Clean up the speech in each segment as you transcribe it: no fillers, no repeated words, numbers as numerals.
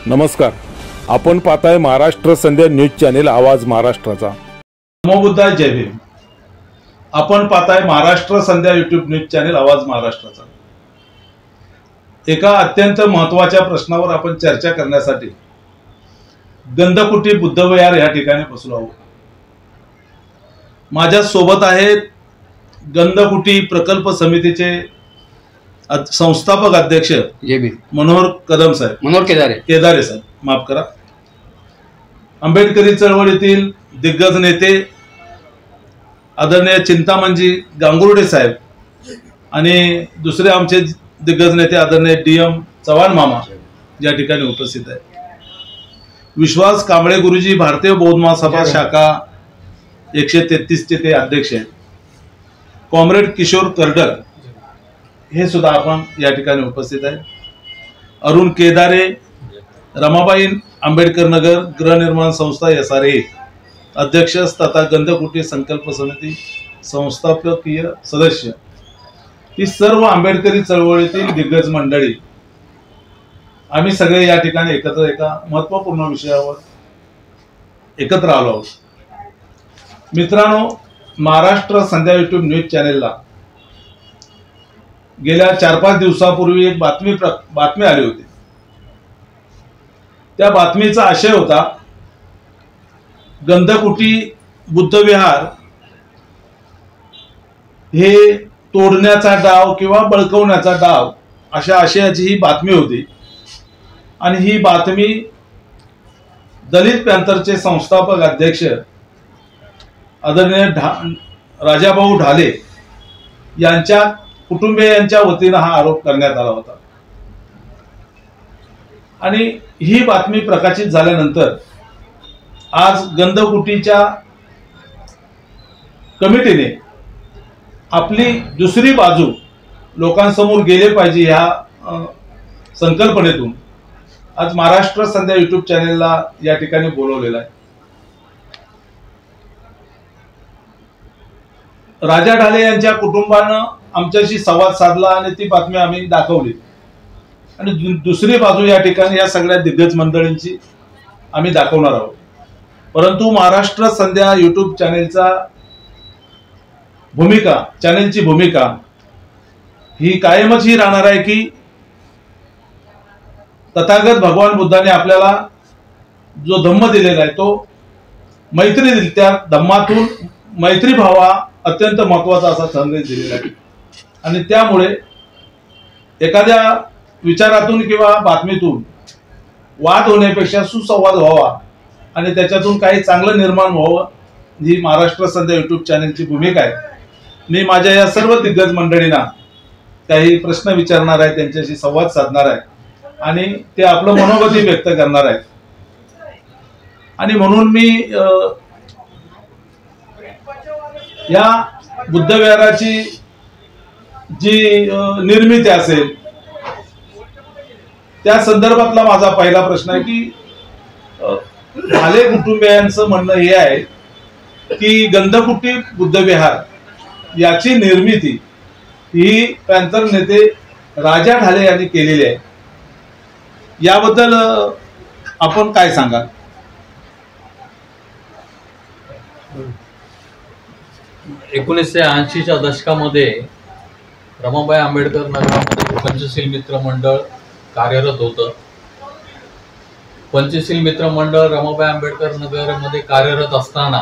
नमस्कार, आपण पाहताय महाराष्ट्र संध्या न्यूज चॅनेल आवाज महाराष्ट्राचा। नमो बुद्धाय, जय भीम। आपण पाहताय महाराष्ट्र संध्या यूट्यूब न्यूज चॅनेल आवाज महाराष्ट्राचा। एका अत्यंत महत्त्वाच्या प्रश्नावर आपण चर्चा करण्यासाठी गंधकुटी बुद्धविहार या ठिकाणी बसलो आहोत। माझ्या सोबत आहेत गंधकुटी प्रकल्प समितीचे संस्थापक अध्यक्ष मनोहर कदम साहेब, मनोहर केदारे साहेब, माफ करा, आंबेडकरी चळवळीतील दिग्गज नेते आदरणीय चिंतामणजी गांगुर्डे साहेब आणि दुसरे आमचे दिग्गज नेते आदरणीय DM चव्हाण मामा या ठिकाणी उपस्थित आहेत। विश्वास कांबळे गुरुजी भारतीय बौद्ध महासभा शाखा 133 चे ते अध्यक्ष आहेत। कॉम्रेड किशोर करडक हे सुद्धा आपण या ठिकाणी उपस्थित आहेत। अरुण केदारे, रमाबाई आंबेडकर नगर गृहनिर्माण संस्था SRA अध्यक्ष तथा गंधकुटी संकल्प समिती संस्थापकीय सदस्य, ही सर्व आंबेडकरी चळवळीतील दिग्गज मंडळी आम्ही सगळे या ठिकाणी एकत्र एका महत्त्वपूर्ण विषयावर एकत्र आलो आहोत। मित्रांनो, महाराष्ट्र संध्या यूट्यूब न्यूज चॅनेलला गेल्या 4-5 दिवसापूर्वी एक बातमी आली होती। त्या बातमीचा आशय होता गंधकुटी बुद्धविहार हे तोडण्याचा डाव किंवा बळकवण्याचा डाव अशा आशयाची ही बातमी होती। आणि ही बातमी दलित पॅंथरचे संस्थापक अध्यक्ष आदरणीय राजाभाऊ ढाले यांच्या कुटुंबियांच्या वतीने हा आरोप करण्यात आला होता। आणि ही बातमी प्रकाशित झाल्यानंतर आज गंधकुटीच्या कमिटीने आपली दुसरी बाजू लोकांसमोर गेले पाहिजे ह्या संकल्पनेतून आज महाराष्ट्र संध्या यूट्यूब चॅनेलला या ठिकाणी बोलवलेला आहे। राजा ढाले यांच्या कुटुंबानं आमच्याशी संवाद साधला आणि ती बातमी आम्ही दाखवली आणि दुसरी बाजू या ठिकाणी या सगळ्या दिग्गज मंडळींची आम्ही दाखवणार आहोत। परंतु महाराष्ट्र संध्या यूट्यूब चॅनेलची भूमिका ही कायमच ही राहणार आहे की तथागत भगवान बुद्धाने आपल्याला जो धम्म दिलेला आहे तो मैत्री दिली, त्या धम्मातून मैत्री भावा अत्यंत महत्वाचा असा संदेश दिलेला आहे। आणि त्यामुळे एखाद्या विचारातून किंवा बातमीतून वाद होण्यापेक्षा सुसंवाद व्हावा आणि त्याच्यातून काही चांगलं निर्माण व्हावं, ही महाराष्ट्र संध्या यूट्यूब चॅनेलची भूमिका आहे। मी माझ्या या सर्व दिग्गज मंडळींना काही प्रश्न विचारणार आहे, त्यांच्याशी संवाद साधणार आहे आणि ते आपलं मनोगती व्यक्त करणार आहेत। आणि म्हणून मी या बुद्धविहाराची जी निर्मिती असेल त्या संदर्भातला माझा पहिला प्रश्न आहे की ढाले कुटुंबियांचं म्हणणं हे आहे की गंधकुटी बुद्धविहार याची निर्मिती ही पॅंथर नेते राजा ढाले यांनी केलेली आहे। याबद्दल आपण काय सांगाल? 1980च्या दशकामध्ये रमाबाई आंबेडकर नगरामध्ये पंचशील मित्र मंडळ कार्यरत होतं। पंचशील मित्र मंडळ रमाबाई आंबेडकर नगरमध्ये कार्यरत असताना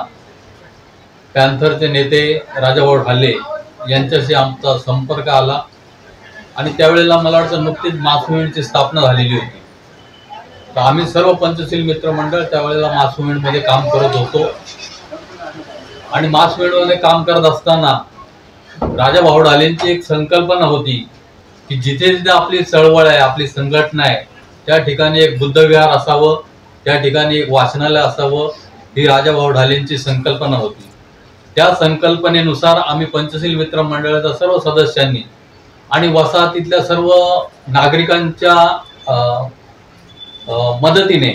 पॅंथरचे नेते राजाभाऊ ढाले यांच्याशी आमचा संपर्क आला आणि त्यावेळेला मला वाटतं नुकतीच मासुमिंडची स्थापना झालेली होती। तर आम्ही सर्व पंचशील मित्र मंडळ त्यावेळेला मासुमिंडमध्ये काम करत होतो आणि मासुमिंडमध्ये काम करत असताना राजाभाऊ ढालेंची एक संकल्पना होती की जिथे जिथे आपली चळवळ आहे, आपली संघटना आहे, त्या ठिकाणी एक बुद्धविहार असावं, त्या ठिकाणी एक वाचनालय असावं, ही राजाभाऊ ढालेंची संकल्पना होती। त्या संकल्पनेनुसार आम्ही पंचशील मित्र मंडळाच्या सर्व सदस्यांनी आणि वसाहतीतल्या सर्व नागरिकांच्या मदतीने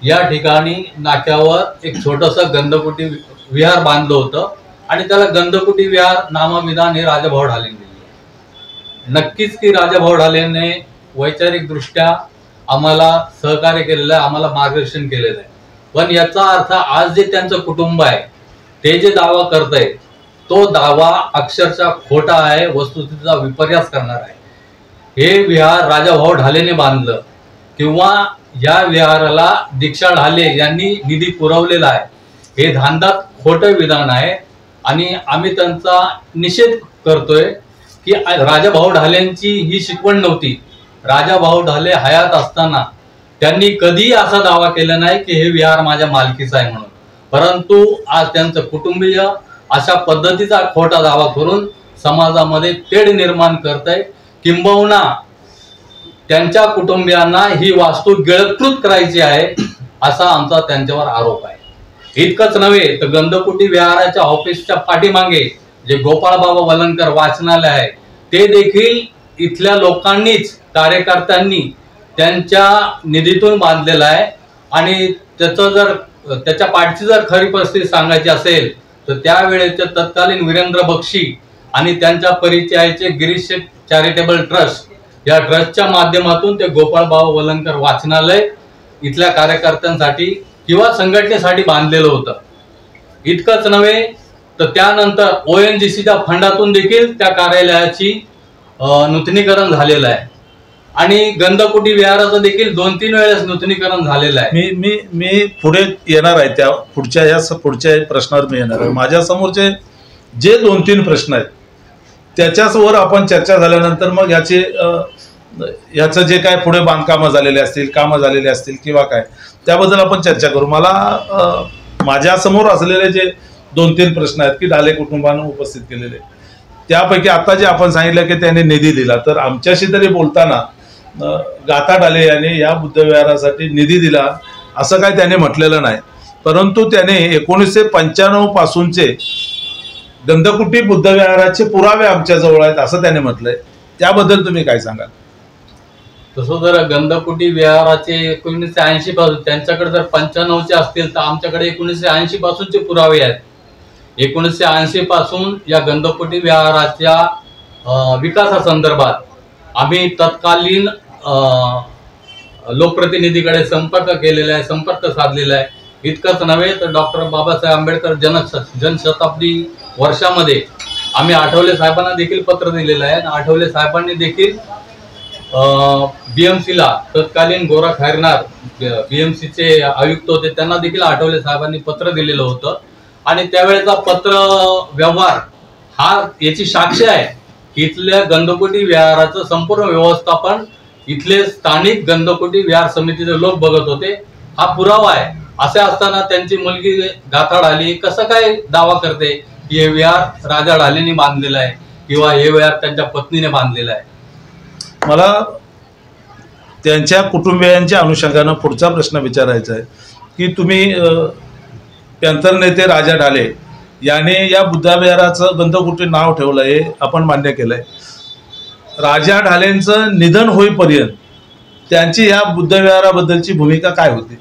या ठिकाणी नाक्यावर एक छोटंसं गंधकुटी विहार बांधलं होतं आणि त्याला गंधकुटी विहार नामविधान हे राजाभाऊ ढालेंनी दिले। नक्कीच की राजाभाऊ ढालेने वैचारिक दृष्ट्या आम्हाला सहकार्य केलेलं आहे, आम्हाला मार्गदर्शन केलेलं आहे. पण याचा अर्थ आज जे त्यांचं कुटुंब आहे ते जे दावा करतंय तो दावा अक्षरशः खोटा आहे, वस्तुस्थितीचा विपर्यास करणार आहे. हे विहार राजाभाऊ ढालेने बांधलं किंवा या विहाराला दीक्षा ढाले यांनी निधी पुरवलेला आहे, हे धांदात खोटं विधान आहे. आणि आम्ही त्यांचा निषेध करतोय की राजाभाऊ ढालेंची ही शिकवण नव्हती. राजाभाऊ ढाले हयात असताना त्यांनी कधी असा दावा केला नाही की हे विहार माझ्या मालकीचं आहे म्हणून. परंतु आज त्यांचं कुटुंबीय अशा पद्धतीचा खोटा दावा करून समाजामध्ये तेढ निर्माण करतंय, किंबहुना त्यांच्या कुटुंबियांना ही वास्तू गिळकृत करायची आहे असा आमचा त्यांच्यावर आरोप आहे. इतकंच नव्हे तर गंधकुटी विहाराच्या ऑफिसच्या पाठीमागे जे गोपाळ बाबा वलंकर वाचनालय आहे ते देखील इथल्या लोकांनीच, कार्यकर्त्यांनी त्यांच्या निधीतून बांधलेलं आहे. आणि त्याच्या पाठची जर खरी परिस्थिती सांगायची असेल तर त्यावेळेचे तत्कालीन वीरेंद्र बक्षी आणि त्यांच्या परिचयाचे गिरीश चॅरिटेबल ट्रस्ट या ट्रस्टच्या माध्यमातून ते गोपाळ बाबा वलंकर वाचनालय इथल्या कार्यकर्त्यांसाठी किंवा संघटनेसाठी बांधलेलं होतं. इतकंच नव्हे तर त्यानंतर ONGCच्या फंडातून देखील त्या कार्यालयाची नूतनीकरण झालेलं आहे. आणि गंधकुटी विहाराचं देखील 2-3 वेळेस नूतनीकरण झालेलं आहे. मी पुढे येणार आहे, त्या पुढच्या प्रश्नावर मी येणार आहे. माझ्या समोरचे जे 2-3 प्रश्न आहेत त्याच्यावर आपण चर्चा झाल्यानंतर मग याचं जे काय पुढे बांधकामं झालेले असतील, कामं झालेले असतील किंवा काय, त्याबद्दल आपण चर्चा करू. मला माझ्या समोर असलेले जे 2-3 प्रश्न आहेत की ढाले कुटुंबानं उपस्थित केलेले, त्यापैकी आता जे आपण सांगितलं की त्याने निधी दिला, तर आमच्याशी तरी बोलताना गाथा ढाले यांनी या बुद्धविहारासाठी निधी दिला असं काय त्याने म्हटलेलं नाही. परंतु त्याने 1995 पासूनचे गंधकुटी बुद्धविहाराचे पुरावे आमच्या जवळ आहेत असं त्याने म्हटलंय. त्याबद्दल तुम्ही काय सांगाल? तसं जर गंधकुटी विहाराचे 1980 पासून, त्यांच्याकडे जर 95चे असतील तर आमच्याकडे 1980 पासूनचे पुरावे आहेत. 1980 पासून या गंधकुटी विहाराच्या विकासासंदर्भात आम्ही तत्कालीन लोकप्रतिनिधीकडे संपर्क केलेला आहे, संपर्क साधलेला आहे. इतकंच नव्हे तर डॉक्टर बाबासाहेब आंबेडकर जनशताब्दी वर्षामध्ये आम्ही आठवले साहेबांना देखील पत्र दिलेलं आहे. आणि आठवले साहेबांनी देखील BMCला तत्कालीन गोरा खैरनार BMCचे आयुक्त होते, त्यांना देखील आठवले साहेबांनी पत्र दिलेलं होतं. आणि त्यावेळेचा पत्र व्यवहार हा याची साक्ष आहे. इथल्या गंधकुटी विहाराचं संपूर्ण व्यवस्थापन इथले स्थानिक गंधकुटी विहार समितीचे लोक बघत होते, हा पुरावा आहे. असे असताना त्यांची मुलगी गाथा ढाले कसं काय दावा करते की हे विहार राजा ढालेंनी बांधलेलं आहे किंवा हे विहार त्यांच्या पत्नीने बांधलेलं आहे? मला त्यांच्या कुटुंबियांच्या अनुषंगानं पुढचा प्रश्न विचारायचा आहे की तुम्ही पॅंथर नेते राजा ढाले याने या बुद्धविहाराचं गंधकुटी नाव ठेवलं, हे आपण मान्य केलंय. राजा ढालेंचं निधन होईपर्यंत त्यांची या बुद्धविहाराबद्दलची भूमिका काय होती?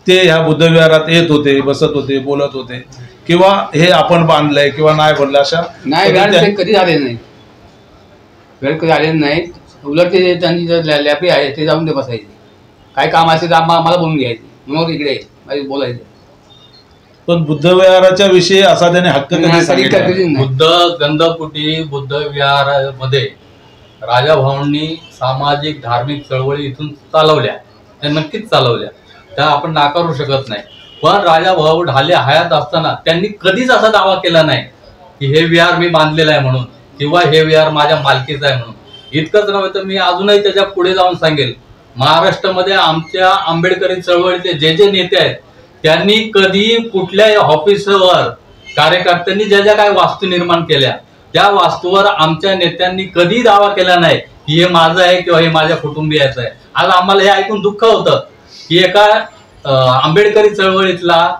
ते ह्या बुद्धविहारात येत होते, बसत होते, बोलत होते, किंवा हे आपण बांधलंय किंवा नाही बांधलं अशा नाही, कधी झाले नाही, वेळ कधी आलेलं नाही. उलट ते त्यांनी जे लॅपी आहे ते जाऊन ते बसायचे, काय काम असेल तर आम्हाला बोलून घ्यायचे, मग इकडे बोलायचे. पण बुद्धविहाराच्या विषयी असा त्याने हक्क कधी सांगितला? गंधकुटी बुद्ध विहारामध्ये राजाभाऊंनी सामाजिक धार्मिक चळवळी इथून चालवल्या, त्या नक्कीच चालवल्या, त्या आपण नाकारू शकत नाही. पण राजाभाऊ ढाले हयात असताना त्यांनी कधीच असा दावा केला नाही की हे विहार मी बांधलेलं आहे म्हणून किंवा हे विहार माझ्या मालकीचं आहे म्हणून. इतकंच नव्हे तर मी अजूनही त्याच्या पुढे जाऊन सांगेल, महाराष्ट्रामध्ये आमच्या आंबेडकरी चळवळीचे जे नेते आहेत त्यांनी कधी कुठल्याही ऑफिसवर कार्यकर्त्यांनी ज्या काय वास्तू निर्माण केल्या त्या वास्तूवर आमच्या नेत्यांनी कधी दावा केला नाही की हे माझं आहे किंवा हे माझ्या कुटुंबियाचं आहे. आज आम्हाला हे ऐकून दुःख होतं की एका आंबेडकरी चळवळीतला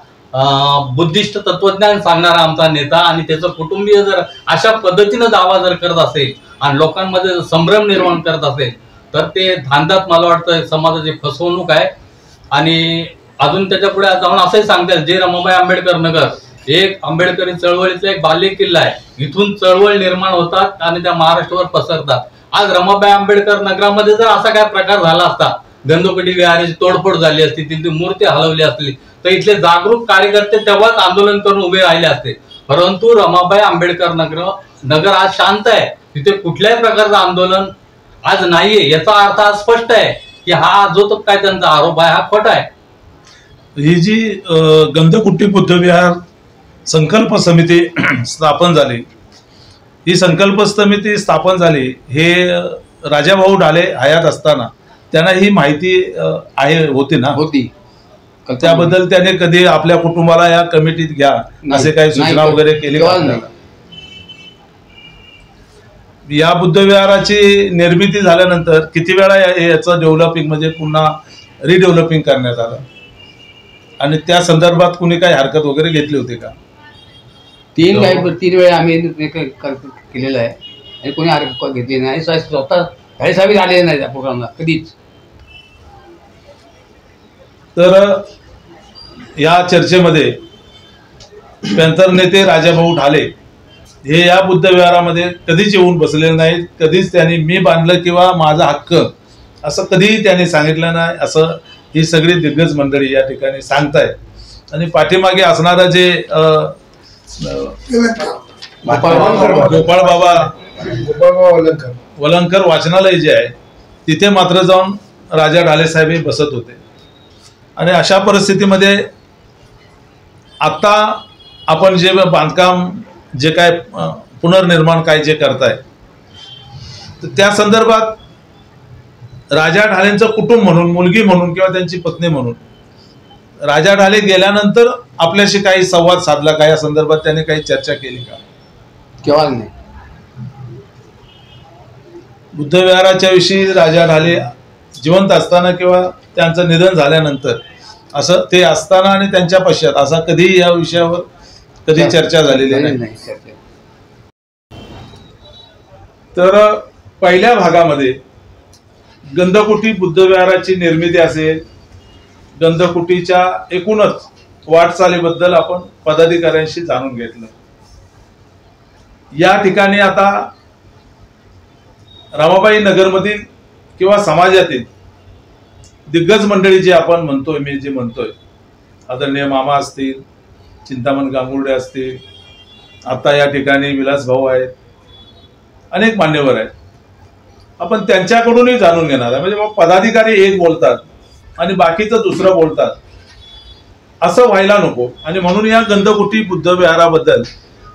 बुद्धिस्ट तत्वज्ञान सांगणारा आमचा नेता आणि त्याचं कुटुंबीय जर अशा पद्धतीनं दावा जर करत असेल आणि लोकांमध्ये संभ्रम निर्माण करत असेल तर ते धांदात मला वाटतं समाजाची फसवणूक आहे. आणि अजून त्याच्या पुढे जाऊन असंही सांगतात, जे रमाबाई आंबेडकर नगर एक आंबेडकरी चळवळीचा एक बालेकिल्ला आहे, इथून चळवळ निर्माण होतात आणि त्या महाराष्ट्रावर पसरतात. आज रमाबाई आंबेडकर नगरामध्ये जर असा काय प्रकार झाला असता, गंधकुटी विहाराची तोडफोड झाली असती, तिथली मूर्ती हलवली असली, तर इथले जागरूक कार्यकर्ते तेव्हाच आंदोलन करून उभे राहिले असते. परंतु रमाबाई आंबेडकर नगर आज शांत आहे, तिथे कुठल्याही प्रकारचं आंदोलन आज नाहीये. याचा अर्थ आज स्पष्ट आहे की हा जो तो काय त्यांचा आरोप आहे हा खोटा आहे. ही जी गंधकुटी बुद्धविहार संकल्प समिती स्थापन झाली, ही संकल्प समिती स्थापन झाली हे राजाभाऊ ढाले हयात असताना त्यांना ही माहिती होती ना? होती. त्याबद्दल त्याने कधी आपल्या कुटुंबाला या कमिटीत घ्या असे काही सूचना वगैरे केली का? या बुद्धविहाराची निर्मिती झाल्यानंतर किती वेळा याचं डेव्हलपिंग म्हणजे पुन्हा रिडेव्हलपिंग करण्यात आलं आणि त्या संदर्भात कुणी काही हरकत वगैरे घेतली होती का? 3 वेळा आम्ही केलेलं आहे आणि कोणी हरकत घेतली नाही. स्वतः साहेब आलेले नाही त्या प्रोग्रामला कधीच. तर या चर्चेमध्ये पॅंथर नेते राजाभाऊ ढाले हे या बुद्धविहारामध्ये कधीच येऊन बसलेले नाहीत. कधीच त्यांनी मी बांधलं किंवा माझा हक्क असं कधीही त्यांनी सांगितलं नाही, असं ही सगळी दिग्गज मंडळी या ठिकाणी सांगतायत. आणि पाठीमागे असणारा जे गोपाळ बाबा वलंकर वाचनालय जे आहे तिथे मात्र जाऊन राजा ढाले साहेब हे बसत होते. आणि अशा परिस्थितीमध्ये आता आपण जे बांधकाम जे काय पुनर्निर्माण काय जे करताय तर त्या संदर्भात राजा ढालेंचं कुटुंब म्हणून, मुलगी म्हणून किंवा त्यांची पत्नी म्हणून राजा ढाले गेल्यानंतर आपल्याशी काही संवाद साधला का? या संदर्भात त्याने काही चर्चा केली का? केव्हा नाही. बुद्धविहाराच्या विषयी राजा ढाले जिवंत असताना किंवा त्यांचं निधन झाल्यानंतर असं ते असताना आणि त्यांच्या पश्चात असा कधी या विषयावर कधी चर्चा झालेली नाही. तर पहिल्या भागामध्ये गंधकुटी बुद्धविहाराची निर्मिती असेल, गंधकुटीच्या एकूणच वाटचालीबद्दल आपण पदाधिकाऱ्यांशी जाणून घेतलं. या ठिकाणी आता रमाबाई नगरमधील किंवा समाजातील दिग्गज मंडळी जे आपण म्हणतोय, मी जे म्हणतोय, आदरणीय मामा असतील, चिंतामण गांगुर्डे असतील, आता या ठिकाणी विलास भाऊ आहेत, अनेक मान्यवर आहेत. आपण त्यांच्याकडूनही जाणून घेणार आहे. म्हणजे पदाधिकारी एक बोलतात आणि बाकीचं दुसरं बोलतात असं व्हायला नको. आणि म्हणून या गंधकुटी बुद्धविहाराबद्दल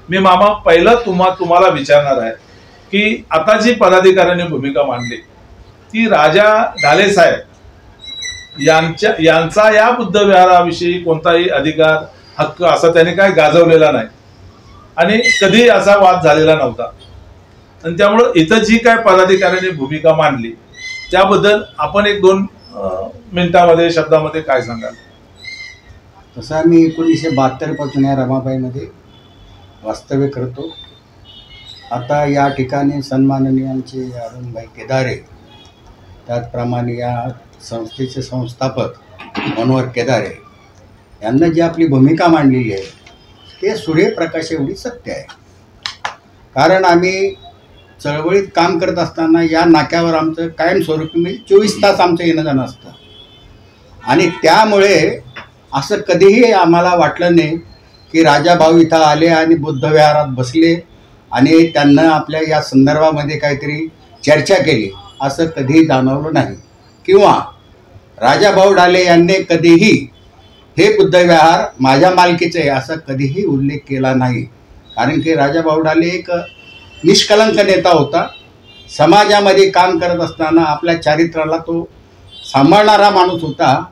मी मामा पहिलं तुम्हाला विचारणार आहे की आता जी पदाधिकाऱ्यांनी भूमिका मांडली ती राजा ढाले साहेब यांचा या बुद्धविहाराविषयी कोणताही अधिकार हक्क असा त्याने काय गाजवलेला नाही आणि कधी असा वाद झालेला नव्हता. आणि त्यामुळं इथं जी काय पदाधिकाऱ्यांनी भूमिका मांडली त्याबद्दल आपण 1-2 मिनिटामध्ये शब्दामध्ये काय सांगाल? तसं आम्ही 1972 पासून या रमाबाईमध्ये वास्तव्य करतो. आता या ठिकाणी सन्माननीय आमचे अरुणभाई केदारे, त्याचप्रमाणे या संस्थेचे संस्थापक मनोहर केदारे यांना जी आपली भूमिका मांडलेली आहे ते सूर्यप्रकाश एवढी सत्य आहे. कारण आम्ही चळवळीत काम करत असताना या नाक्यावर आमचं कायमस्वरूपी म्हणजे 24 तास आमचं येणं जाणं असतं. आणि त्यामुळे असं कधीही आम्हाला वाटलं नाही की राजाभाऊ इथं आले आणि बुद्धविहारात बसले आणि त्यांना आपल्या या संदर्भामध्ये काहीतरी चर्चा केली असं कधीही जाणवलं नाही. किंवा राजाभाऊ ढाले यांनी कधीही हे बुद्धविहार माझ्या मालकीचे आहे असा कधीही उल्लेख केला नाही. कारण की राजाभाऊ ढाले एक निष्कलंक नेता होता. समाजामध्ये काम करत असताना आपल्या चारित्र्याला तो सांभाळणारा माणूस होता.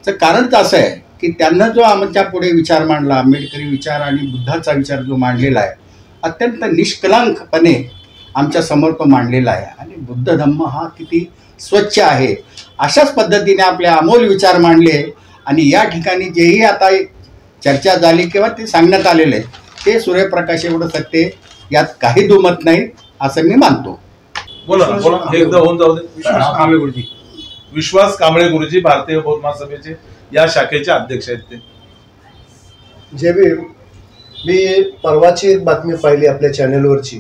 तर कारणच असं आहे की त्यांना जो आमच्या पुढे विचार मांडला, आंबेडकरी विचार आणि बुद्धाचा विचार जो मांडलेला आहे अत्यंत निष्कलंकपणे आमच्या समोर तो मांडलेला आहे. आणि बुद्ध धम्म हा किती स्वच्छ आहे अशाच पद्धतीने आपले अमोल विचार मांडले. आणि या ठिकाणी जेही आता चर्चा झाली किंवा ते सांगण्यात आलेलं आहे ते सूर्यप्रकाश एवढं सत्य, यात काही दुमत नाही असं मी मानतो. बोला एकदा होऊन जाऊ दे. विश्वास कांबळे गुरुजी भारतीय बौद्ध महासभेचे या शाखेचे अध्यक्ष आहेत. ते जे मी परवाची एक बातमी पाहिली आपल्या चॅनेलवरची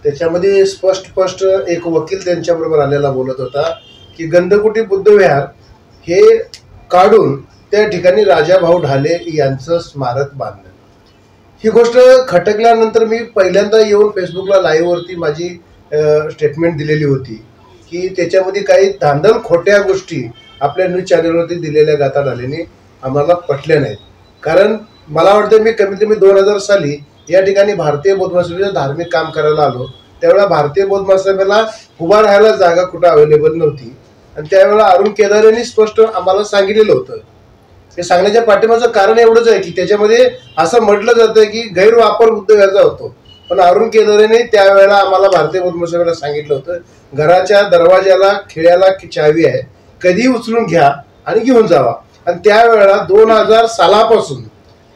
त्याच्यामध्ये स्पष्ट एक वकील त्यांच्याबरोबर आलेला बोलत होता की गंधकुटी बुद्धविहार हे काढून त्या ठिकाणी राजाभाऊ ढाले यांचं स्मारक बांधलं. ही गोष्ट खटकल्यानंतर मी पहिल्यांदा येऊन फेसबुकला लाईव्हवरती माझी स्टेटमेंट दिलेली होती की त्याच्यामध्ये काही धांदल खोट्या गोष्टी आपल्या न्यूज चॅनलवरती दिलेल्या गाथा ढालेने आम्हाला पटल्या नाहीत. कारण मला वाटतं मी कमीत कमी 2000 साली या ठिकाणी भारतीय बौद्ध महासभेचं धार्मिक काम करायला आलो. त्यावेळेला भारतीय बौद्ध महासभेला उभा राहायला जागा कुठं अवेलेबल नव्हती आणि त्यावेळेला अरुण केदार यांनी स्पष्ट आम्हाला सांगितलेलं होतं. हे सांगण्याच्या पाठीमागचं कारण एवढंच आहे की त्याच्यामध्ये असं म्हटलं जातं की गैरवापर बुद्धविहाराचा होतो. पण अरुण केदार यांनी त्यावेळेला आम्हाला भारतीय बौद्ध महासभेला सांगितलं होतं घराच्या दरवाजाला खिळ्याला चावी आहे, कधी उचलून घ्या आणि घेऊन जावा. आणि त्यावेळेला 2000 सालापासून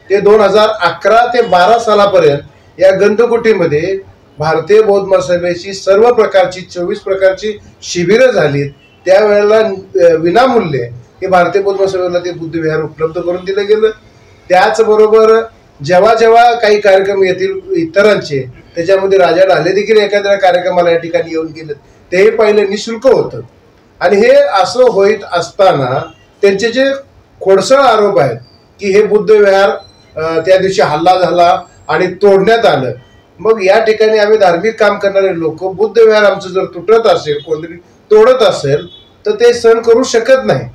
ते 2011 ते 12 सालापर्यंत या गंधकुटीमध्ये भारतीय बौद्ध महासभेची सर्व प्रकारची 24 प्रकारची शिबिरं झालीत. त्यावेळेला विनामूल्य हे भारतीय बौद्ध महासभेला ते बुद्धविहार उपलब्ध करून दिलं गेलं. त्याचबरोबर जेव्हा जेव्हा काही कार्यक्रम येतील इतरांचे त्याच्यामध्ये राजा ढाले देखील एखाद्या कार्यक्रमाला या ठिकाणी येऊन गेले तेही पहिले निशुल्क होतं. आणि हे असं होत असताना त्यांचे जे खोडसळ आरोप आहेत की हे बुद्धविहार त्या दिवशी हल्ला झाला आणि तोडण्यात आलं. मग या ठिकाणी आम्ही धार्मिक काम करणारे लोक बुद्धविहार आमचं जर तुटत असेल कोणतरी तोडत असेल तर ते सहन करू शकत नाही.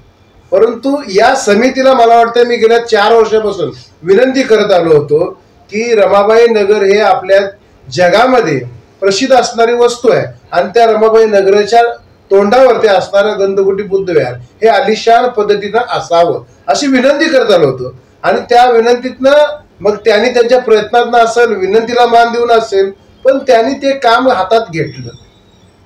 परंतु या समितीला मला वाटतं मी गेल्या 4 वर्षापासून विनंती करत आलो होतो की रमाबाई नगर हे आपल्या जगामध्ये प्रसिद्ध असणारी वस्तू आहे आणि त्या रमाबाई नगराच्या तोंडावरती असणारं गंधकुटी बुद्धविहार हे आलिशान पद्धतीनं असावं अशी विनंती करत आलो होतो. आणि त्या विनंतीतनं मग त्यांनी त्यांच्या प्रयत्नातनं असेल विनंतीला मान देऊन असेल पण त्यांनी ते काम हातात घेतलं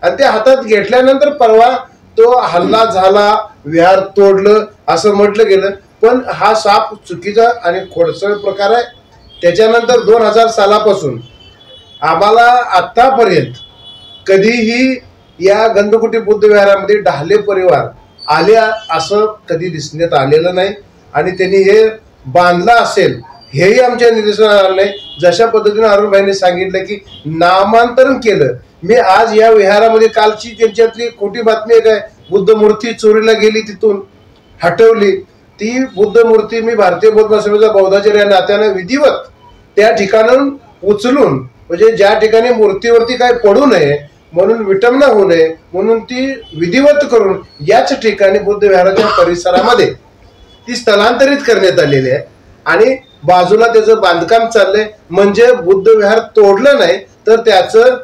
आणि ते हातात घेतल्यानंतर परवा तो हल्ला झाला विहार तोडलं असं म्हटलं गेलं. पण हा साप चुकीचा आणि खोडसळ प्रकार आहे. त्याच्यानंतर 2000 सालापासून आम्हाला आतापर्यंत कधीही या गंधकुटी बुद्धविहारामध्ये ढाले परिवार आले असं कधी दिसण्यात आलेलं नाही आणि त्यांनी हे बांधलं असेल हेही आमच्या निदर्शनास आलं नाही. जशा पद्धतीने अरुणभाईंनी सांगितलं की नामांतरण केलं. मी आज या विहारामध्ये कालची त्यांच्यातली खोटी बातमी आहे काय बुद्ध मूर्ती चोरीला गेली तिथून हटवली. ती बुद्ध मूर्ती मी भारतीय बौद्ध महासभेचा बौद्धाचार्य या नात्याने विधिवत त्या ठिकाणाहून उचलून म्हणजे ज्या ठिकाणी मूर्तीवरती काय पडू नये म्हणून विटंबना होऊ नये म्हणून ती विधिवत करून याच ठिकाणी बुद्ध विहाराच्या परिसरामध्ये ती स्थलांतरित करण्यात आलेली आहे आणि बाजूला त्याचं बांधकाम चाललंय. म्हणजे बुद्ध विहार तोडलं नाही तर त्याचं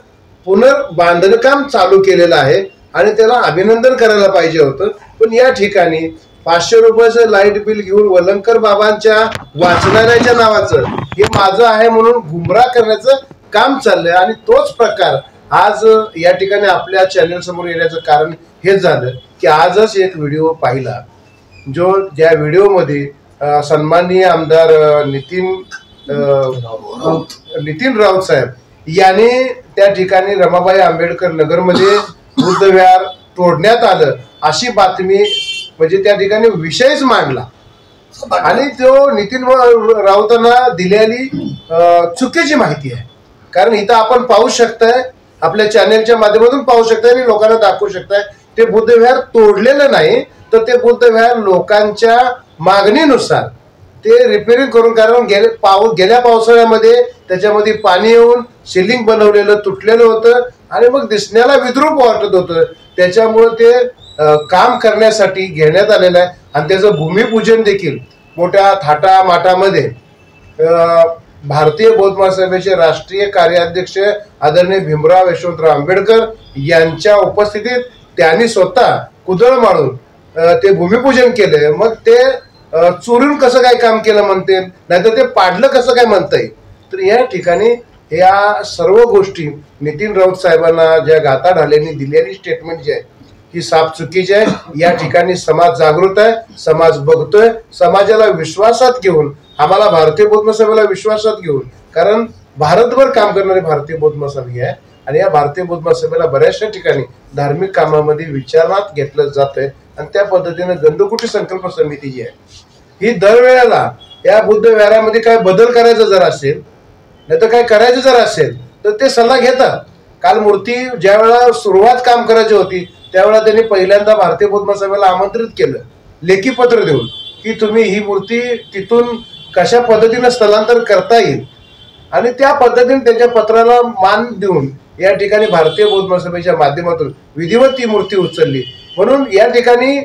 पुनर्बांधकाम चालू केलेलं आहे आणि त्याला अभिनंदन करायला पाहिजे होतं. पण या ठिकाणी 500 रुपयाचं लाईट बिल घेऊन वलंकर बाबांच्या वाचनालयाच्या नावाचं हे माझं आहे म्हणून गुमराह करण्याचं काम चाललंय. आणि तोच प्रकार आज या ठिकाणी आपल्या चॅनल समोर येण्याचं कारण हेच झालं की आजच एक व्हिडिओ पाहिला जो ज्या व्हिडिओमध्ये सन्माननीय आमदार नितीन राऊत साहेब यांनी त्या ठिकाणी रमाबाई आंबेडकर नगरमध्ये बुद्धविहार तोडण्यात आलं अशी बातमी म्हणजे त्या ठिकाणी विषयच मांडला आणि तो नितीन राऊतांना दिलेली चुकीची माहिती आहे. कारण इथं आपण पाहू शकताय आपल्या चॅनेलच्या माध्यमातून पाहू शकताय आणि लोकांना दाखवू शकताय ते बुद्धविहार तोडलेलं नाही तर ते बुद्धविहार लोकांच्या मागणीनुसार ते रिपेअरिंग करून कारण गेल्या पावसाळ्यामध्ये त्याच्यामध्ये पाणी येऊन सिलिंग बनवलेलं तुटलेलं होतं आणि मग दिसण्याला विद्रूप वाटत होतं. त्याच्यामुळे ते काम करण्यासाठी घेण्यात आलेलं आहे आणि त्याचं भूमिपूजन देखील मोठ्या थाटामाटामध्ये भारतीय बौद्ध महासभेचे राष्ट्रीय कार्याध्यक्ष आदरणीय भीमराव यशवंतराव आंबेडकर यांच्या उपस्थितीत त्यांनी स्वतः कुदळ मारून ते भूमिपूजन केले. मग ते चोरून कसं काय काम केलं म्हणते नाहीतर ते पाडलं कसं काय म्हणता येईल. तर या ठिकाणी या सर्व गोष्टी नितीन राऊत साहेबांना ज्या गाथा ढालेंनी दिलेली स्टेटमेंट जी आहे ही साफ चुकीची आहे. या ठिकाणी समाज जागृत आहे, समाज बघतोय, समाजाला विश्वासात घेऊन आम्हाला भारतीय बौद्ध महासभेला विश्वासात घेऊन कारण भारतभर काम करणारी भारतीय बौद्ध महासभा आहे आणि या भारतीय बौद्ध महासभेला बऱ्याचशा ठिकाणी धार्मिक कामामध्ये विचारणात घेतलं जातंय आणि त्या पद्धतीने गंधकुटी संकल्प समिती जी आहे ही दरवेळेला या बुद्ध विहारामध्ये काय बदल करायचा जर असेल नाही तर काय करायचं जर असेल तर ते सल्ला घेतात काल मूर्ती ज्या वेळेला सुरुवात काम करायची होती त्यावेळेला त्यांनी पहिल्यांदा भारतीय बौद्ध महासभेला आमंत्रित केलं, लेखी पत्र देऊन, की तुम्ही ही मूर्ती तिथून कशा पद्धतीनं स्थलांतर करता येईल, आणि त्या पद्धतीने त्यांच्या पत्राला मान देऊन या ठिकाणी भारतीय बौद्ध महासभेच्या माध्यमातून विधिवत ती मूर्ती उचलली. म्हणून या ठिकाणी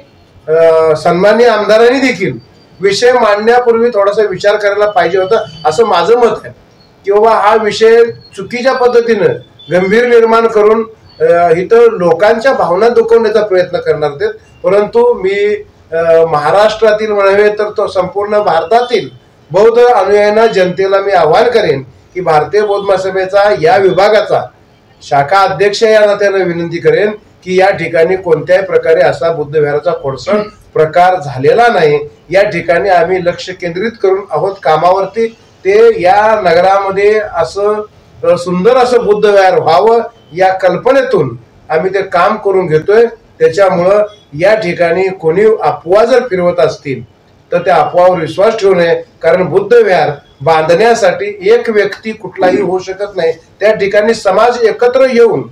सन्माननीय आमदारांनी देखील विषय मांडण्यापूर्वी थोडासा विचार करायला पाहिजे होता असं माझं मत आहे, की बाबा हा विषय चुकीच्या पद्धतीनं गंभीर निर्माण करून इथं लोकांच्या भावना दुखवण्याचा प्रयत्न करणार आहेत. परंतु मी महाराष्ट्रातील नव्हे तर तो संपूर्ण भारतातील बौद्ध अनुयायांना जनतेला मी आवाहन करेन की भारतीय बौद्ध महासभेचा या विभागाचा शाखा अध्यक्ष या नात्याने विनंती करेन की या ठिकाणी कोणत्याही प्रकारे असा बुद्ध विहाराचा खोडसळ प्रकार झालेला नाही. या ठिकाणी आम्ही लक्ष केंद्रित करून आहोत कामावरती. ते या नगरामध्ये असं सुंदर असं बुद्ध विहार व्हावं या कल्पनेतून आम्ही ते काम करून घेतोय. त्याच्यामुळं या ठिकाणी कोणी अफवा जर फिरवत असतील तर त्या अफवावर विश्वास ठेवू नये, कारण बुद्ध विहार बांधण्यासाठी एक व्यक्ती कुठलाही होऊ शकत नाही. त्या ठिकाणी समाज एकत्र येऊन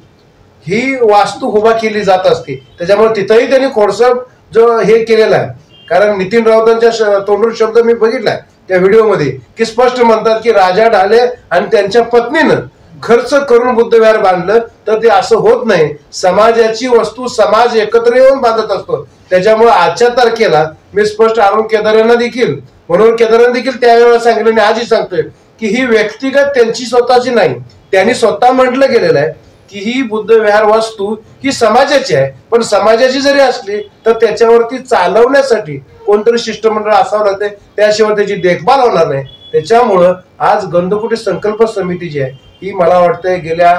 ही वास्तू उभा केली जात असते. त्याच्यामुळे तिथंही त्यांनी खोडसळ जो हे केलेला आहे, कारण नितीन राऊतांच्या तोंडून शब्द मी बघितलाय त्या व्हिडिओमध्ये की स्पष्ट म्हणतात की राजा ढाले आणि त्यांच्या पत्नीनं खर्च करून बुद्ध विहार बांधलं, तर ते असं होत नाही. समाजाची वस्तू समाज एकत्र येऊन बांधत असतो. त्याच्यामुळे आजच्या तारखेला मी स्पष्ट अरुण केदार यांना देखील, मनोहर केदार यांना देखील त्यावेळेला सांगितलं आणि आजही सांगतोय की ही व्यक्तिगत त्यांची स्वतःची नाही. त्यांनी स्वतः म्हटलं गेलेलं आहे की ही बुद्ध विहार वास्तू ही समाजाची आहे, पण समाजाची जरी असली तर त्याच्यावरती चालवण्यासाठी कोणतरी शिष्टमंडळ असावं लागते, त्याशिवाय त्याची देखभाल होणार नाही. त्याच्यामुळं आज गंधकुटी संकल्प समिती जी आहे ही मला वाटतंय गेल्या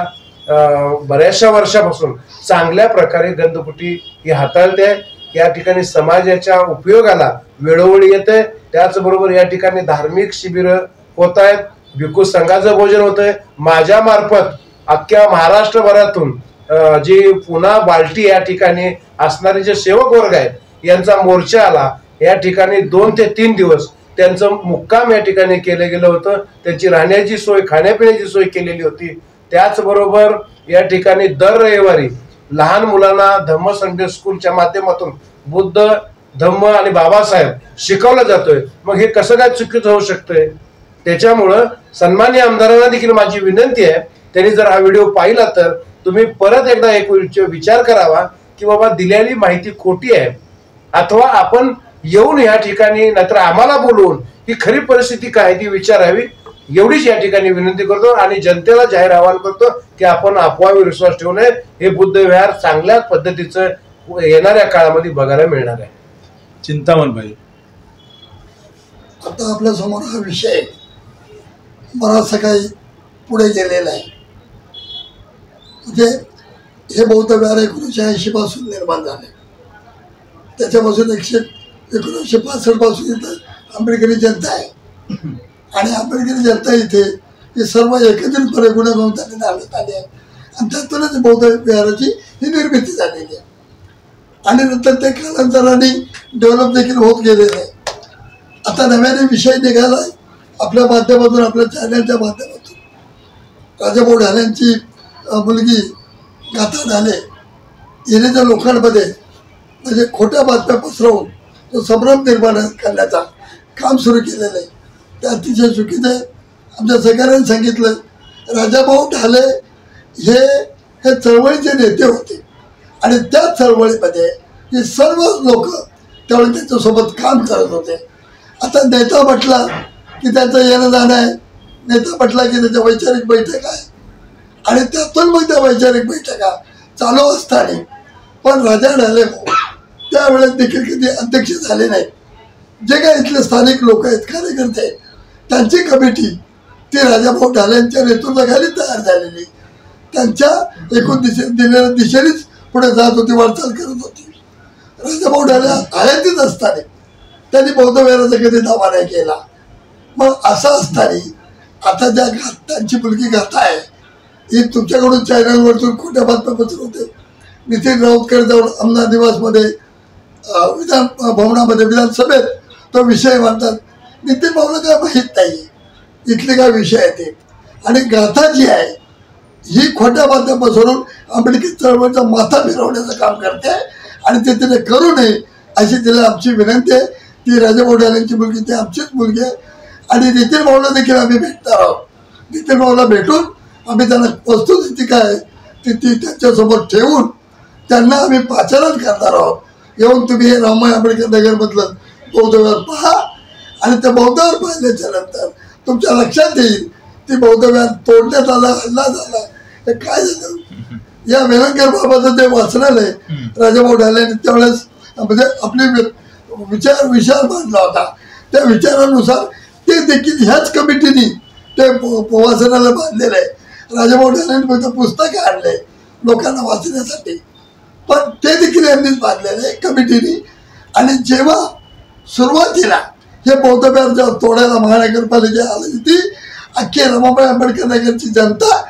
बऱ्याचशा वर्षापासून चांगल्या प्रकारे गंधकुटी ही हाताळते. या ठिकाणी समाजाच्या उपयोगाला वेळोवेळी येते. त्याचबरोबर या ठिकाणी धार्मिक शिबिरं होत आहेत, भिक्खू संघाचं भोजन होतंय. माझ्या मार्फत अख्ख्या महाराष्ट्रभरातून जी पुन्हा बाल्टी या ठिकाणी असणारे जे सेवक वर्ग आहेत यांचा मोर्चा आला. या ठिकाणी 2 ते 3 दिवस त्यांचं मुक्काम या ठिकाणी केलं गेलं होतं. त्यांची राहण्याची सोय, खाण्यापिण्याची सोय केलेली होती. त्याचबरोबर या ठिकाणी दर रविवारी लहान मुलांना धम्म संडे स्कूलच्या माध्यमातून बुद्ध, धम्म आणि बाबासाहेब शिकवलं जातोय. मग हे कसं काय चुकीचं होऊ शकतंय? त्याच्यामुळं सन्माननीय आमदारांना देखील माझी विनंती आहे, त्यांनी जर हा व्हिडिओ पाहिला तर तुम्ही परत एकदा एक विचार करावा की बाबा दिलेली माहिती खोटी आहे, अथवा आपण येऊन या ठिकाणी नाहीतर आम्हाला बोलवून ही खरी परिस्थिती काय ती विचारावी, एवढीच या ठिकाणी विनंती करतो. आणि जनतेला जाहीर आवाहन करतो की आपण अफवावर विश्वास ठेवू नये. हे बुद्ध विहार चांगल्या पद्धतीचं येणाऱ्या काळामध्ये बघायला मिळणार आहे. चिंतामण भाई, आता आपल्या समोर हा विषय बराचसा काही पुढे गेलेला आहे. म्हणजे हे बौद्ध विहार 1980 पासून निर्माण झाले. त्याच्यापासून 1965 पासून इथं आंबेडकरी जनता आहे आणि आंबेडकरी जनता इथे हे सर्व एकत्रितपणे गुणवत्ताने आणण्यात आले आहे आणि त्यातूनच बौद्ध विहाराची ही निर्मिती झालेली आहे. आणि नंतर ते कालांतराने डेव्हलप देखील होत गेलेलं आहे. आता नव्याने विषय निघाला आपल्या माध्यमातून, आपल्या चॅनलच्या माध्यमातून. राजाभाऊ ढालेंची मुलगी गाथा ढाले हिने त्या लोकांमध्ये म्हणजे खोट्या बातम्या पसरवून तो संभ्रम निर्माण करण्याचा काम सुरू केलेलं आहे. ते अतिशय चुकीचं आहे. आमच्या सगळ्यांनी सांगितलं राजाभाऊ ढाले हे चळवळीचे नेते होते आणि त्या चळवळीमध्ये हे सर्व लोक त्यावेळी त्यांच्यासोबत काम करत होते. आता नेता म्हटला की त्याचं येणं जाणं आहे, नेता म्हटला की त्याच्या वैचारिक बैठक आहे आणि त्यातून मग त्या वैचारिक बैठका चालू असताना पण राजा ढाले त्यावेळेस देखील कधी अध्यक्ष झाले नाहीत. जे काही इथले स्थानिक लोक आहेत, कार्यकर्ते आहेत, त्यांची कमिटी ती राजाभाऊ ढालेंच्या नेतृत्वाखाली तयार झालेली, त्यांच्या एकूण दिलेल्या दिशेनेच पुढे जात होती, वाटचाल करत होती. राजाभाऊ ढाले आयातीत असताना त्यांनी बौद्ध विहाराचा कधी दावा नाही केला. मग असं असताना आता ज्या त्यांची मुलगी गाथा आहे ही तुमच्याकडून चॅनलवरतून खोट्या बातम्या पसरवते. नितीन राऊतकडे जाऊन आमदार निवासमध्ये विधान भवनामध्ये विधानसभेत तो विषय मांडतात. नितीन भाऊला काय माहीत नाही इथले काय विषय आहे ते. आणि गाथा जी आहे ही खोट्या बातम्या पसरवून आंबेडकर चळवळीचा माथा फिरवण्याचं काम करते आणि ते तिने करू नये अशी तिला आमची विनंती आहे. ती राजाभाऊ ढालेंची मुलगी, ती आमचीच मुलगी आहे आणि नितीन भाऊला देखील आम्ही भेटणार आहोत. नितीन भाऊला भेटून आम्ही त्यांना वस्तुस्थिती काय ती त्यांच्यासमोर ठेवून त्यांना आम्ही पाचारण करणार आहोत. येऊन तुम्ही हे रामाई आंबेडकर नगरमधलं बौद्ध विहार पहा आणि त्या बौद्ध विहार पाहिल्याच्या नंतर तुमच्या लक्षात येईल ती बौद्ध विहार तोडण्यात आला, हल्ला झाला, हे काय झालं. या वेलंकर बाबाचं ते वाचनालय राजाभाऊ ढालेंनी त्यावेळेस म्हणजे आपले विचार मांडला होता. त्या विचारानुसार ते देखील ह्याच कमिटीने ते वाचनालय बांधलेलं आहे. राजाभाऊ ढालेंनी फक्त पुस्तकं आणले लोकांना वाचण्यासाठी, पण ते देखील यांनीच बांधलेलं आहे कमिटीने. आणि जेव्हा सुरुवातीला हे बौद्ध विहार जेव्हा तोडायला महानगरपालिका आली होती, अख्खी रमाबाई आंबेडकर नगरची जनता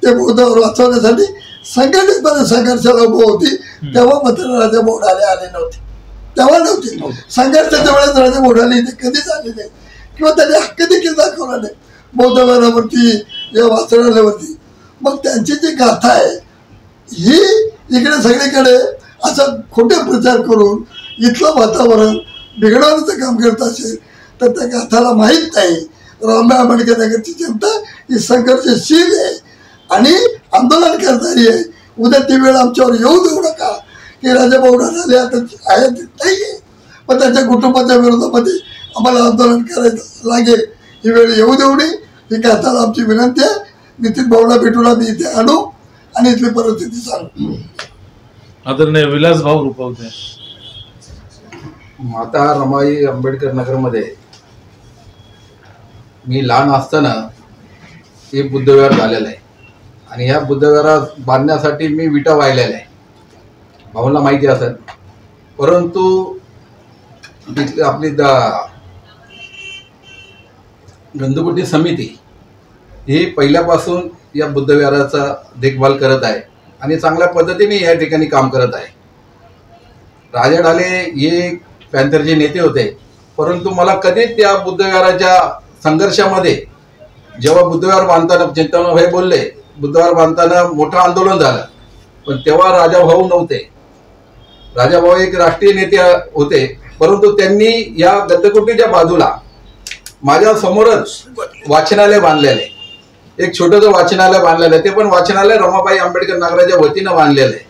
ते बौद्ध वाचवण्यासाठी संघटितपणे संघर्षाला उभं होती. तेव्हा मात्र राजाभाऊ ढाले आले नव्हते, तेव्हा नव्हते. संघर्षाच्या वेळेस राजाभाऊ ढाले इथे कधीच आले नाही किंवा त्यांनी हक्क देखील दाखवला नाही बौद्ध विहारावरती या वाचनालयावरती. मग त्यांची जी गाथा आहे ही इकडे सगळीकडे असं खोटे प्रचार करून इथलं वातावरण बिघडवण्याचं काम करत असेल तर त्या गाथाला माहीत नाही. रामबाई आंबेडकर नगरची जनता ही संघर्षशील आहे आणि आंदोलन करणारी आहे. उद्या ती वेळ आमच्यावर येऊ देऊ नका की राजाभाऊ ढाले आता आहे नाही आहे, पण त्यांच्या कुटुंबाच्या विरोधामध्ये आम्हाला आंदोलन करायचं लागेल. ही वेळ येऊ देऊ नये ही गाथाला आमची विनंती आहे. नितीन भाऊला भेटून आम्ही इथे आणू आणि इथली परिस्थिती सांगू. आदरणीय विलास भाऊ रुपवते. माता रमाई आंबेडकर नगरमध्ये मी लहान असताना हे बुद्धविहार झालेलं आहे आणि ह्या बुद्धविहारात बांधण्यासाठी मी विटा वाहिलेल्या आहे, भाऊला माहिती असेल. परंतु आपली गंधकुटी समिती ही पहिल्यापासून या बुद्धविहाराचा देखभाल करत आहे आणि चांगल्या पद्धतीने या ठिकाणी काम करत आहे. राजा ढाले हे पॅन्थरचे नेते होते, परंतु मला कधीच त्या बुद्धविहाराच्या संघर्षामध्ये जेव्हा बुद्धविहार बांधताना चिंतामण भाई बोलले बुद्धविहार बांधताना मोठं आंदोलन झालं, पण तेव्हा राजाभाऊ नव्हते. राजाभाऊ एक राष्ट्रीय नेते होते, परंतु त्यांनी या गंधकुटीच्या बाजूला माझ्या समोरच वाचनालय बांधलेले, एक छोटंसं वाचनालय बांधलेलं आहे. ते पण वाचनालय रमाबाई आंबेडकर नगराच्या वतीनं बांधलेलं आहे.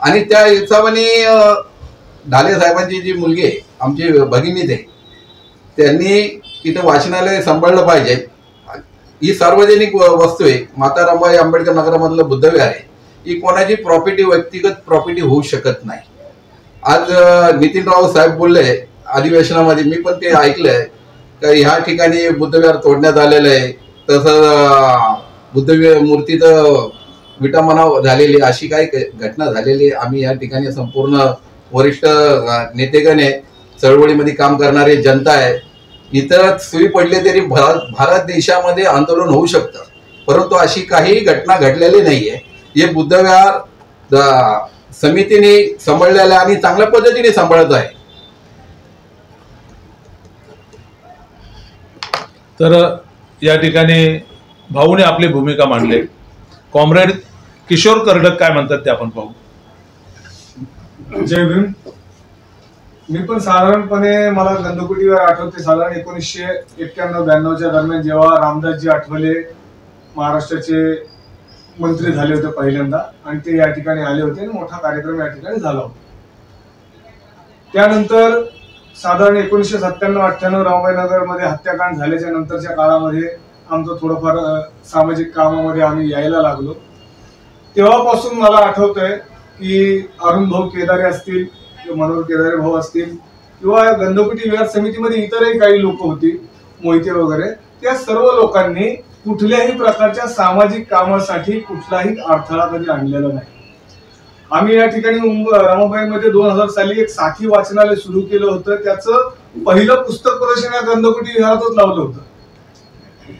आणि त्या हिशोबाने ढाले साहेबांची जी मुलगी आहे आमची भगिनी त्यांनी इथं वाचनालय सांभाळलं पाहिजे. ही सार्वजनिक वस्तू आहे. माता रमाबाई आंबेडकर नगरामधलं बुद्धविहार आहे, ही कोणाची प्रॉपर्टी व्यक्तिगत प्रॉपर्टी होऊ शकत नाही. आज नितीनराव साहेब बोलले अधिवेशनामध्ये, मी पण ते ऐकलंय का ह्या ठिकाणी बुद्धविहार तोडण्यात आलेलं आहे, तसं बुद्ध मूर्तीचं विटामनाव झालेली अशी काही घटना झालेली. आम्ही या ठिकाणी संपूर्ण वरिष्ठ नेतेगण आहे, चळवळीमध्ये काम करणारी जनता आहे. इतर सुई पडले तरी भारत देशामध्ये आंदोलन होऊ शकतं, परंतु अशी काही घटना घडलेली नाहीये. हे बुद्धविहार समितीने सांभाळलेलं आणि चांगल्या पद्धतीने सांभाळत आहे. तर या ठिकाणी भाऊने आपली भूमिका मांडली. कॉम्रेड किशोर कर्डक काय म्हणतात ते आपण पाहू. जय भीम. मी पण साधारणपणे मला गंधकुटीवर आठवते, साधारण 1991-92 दरम्यान जेव्हा रामदासजी आठवले महाराष्ट्राचे मंत्री झाले होते पहिल्यांदा आणि ते या ठिकाणी आले होते आणि मोठा कार्यक्रम या ठिकाणी झाला होता. त्यानंतर साधारण 1997-98 रमाबाई नगरमध्ये हत्याकांड झाल्याच्या नंतरच्या काळामध्ये आमचं थोडंफार सामाजिक कामामध्ये आम्ही यायला लागलो. तेव्हापासून मला आठवतंय की अरुण भाऊ केदारे असतील, मनोहर केदारे भाऊ असतील किंवा गंधकुटी विहार समितीमध्ये इतरही काही लोक होती, मोहिते वगैरे, त्या सर्व लोकांनी कुठल्याही प्रकारच्या सामाजिक कामासाठी कुठलाही अडथळा कधी आणलेला नाही. आम्ही या ठिकाणी रमाबाईमध्ये 2000 साली एक साखी वाचनालय सुरू केलं होतं. त्याचं पहिलं पुस्तक प्रदर्शन या गंधकुटी विहारातच लावलं होतं.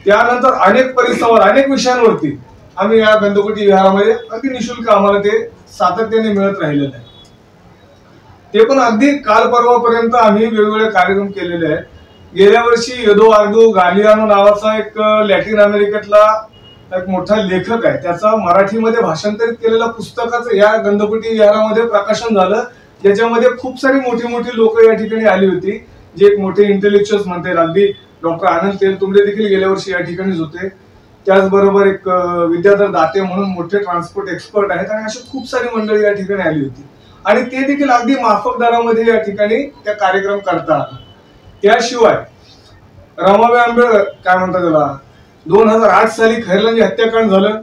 त्यानंतर अनेक परिसरावर अनेक विषयांवरती आम्ही या गंधकुटी विहारामध्ये अगदी निशुल्क आम्हाला ते सातत्याने मिळत राहिलेलं आहे. ते पण अगदी काल परवापर्यंत आम्ही वेगवेगळे कार्यक्रम केलेले आहेत. गेल्या वर्षी एदुआर्दो गालियानो नावाचा एक लॅटिन अमेरिकेतला एक मोठा लेखक आहे, त्याचा मराठीमध्ये भाषांतरित केलेलं पुस्तकाचं या गंधकुटी विहारामध्ये प्रकाशन झालं, ज्याच्यामध्ये खूप सारी मोठी मोठी लोक या ठिकाणी आली होती, जे एक मोठे इंटेलेक्च्युअल्स म्हणतात. अगदी डॉक्टर आनंद तेलतुंबडे देखील गेल्या वर्षी या ठिकाणीच होते. त्याचबरोबर एक विद्याधर दाते म्हणून मोठे ट्रान्सपोर्ट एक्सपर्ट आहेत, आणि अशी खूप सारी मंडळी या ठिकाणी आली होती, आणि ते देखील अगदी माफक दरामध्ये या ठिकाणी त्या कार्यक्रम करता आला. त्याशिवाय रमाबाई आंबेडकर काय म्हणतात त्याला 2008 साली खैरलांची हत्याकांड झालं.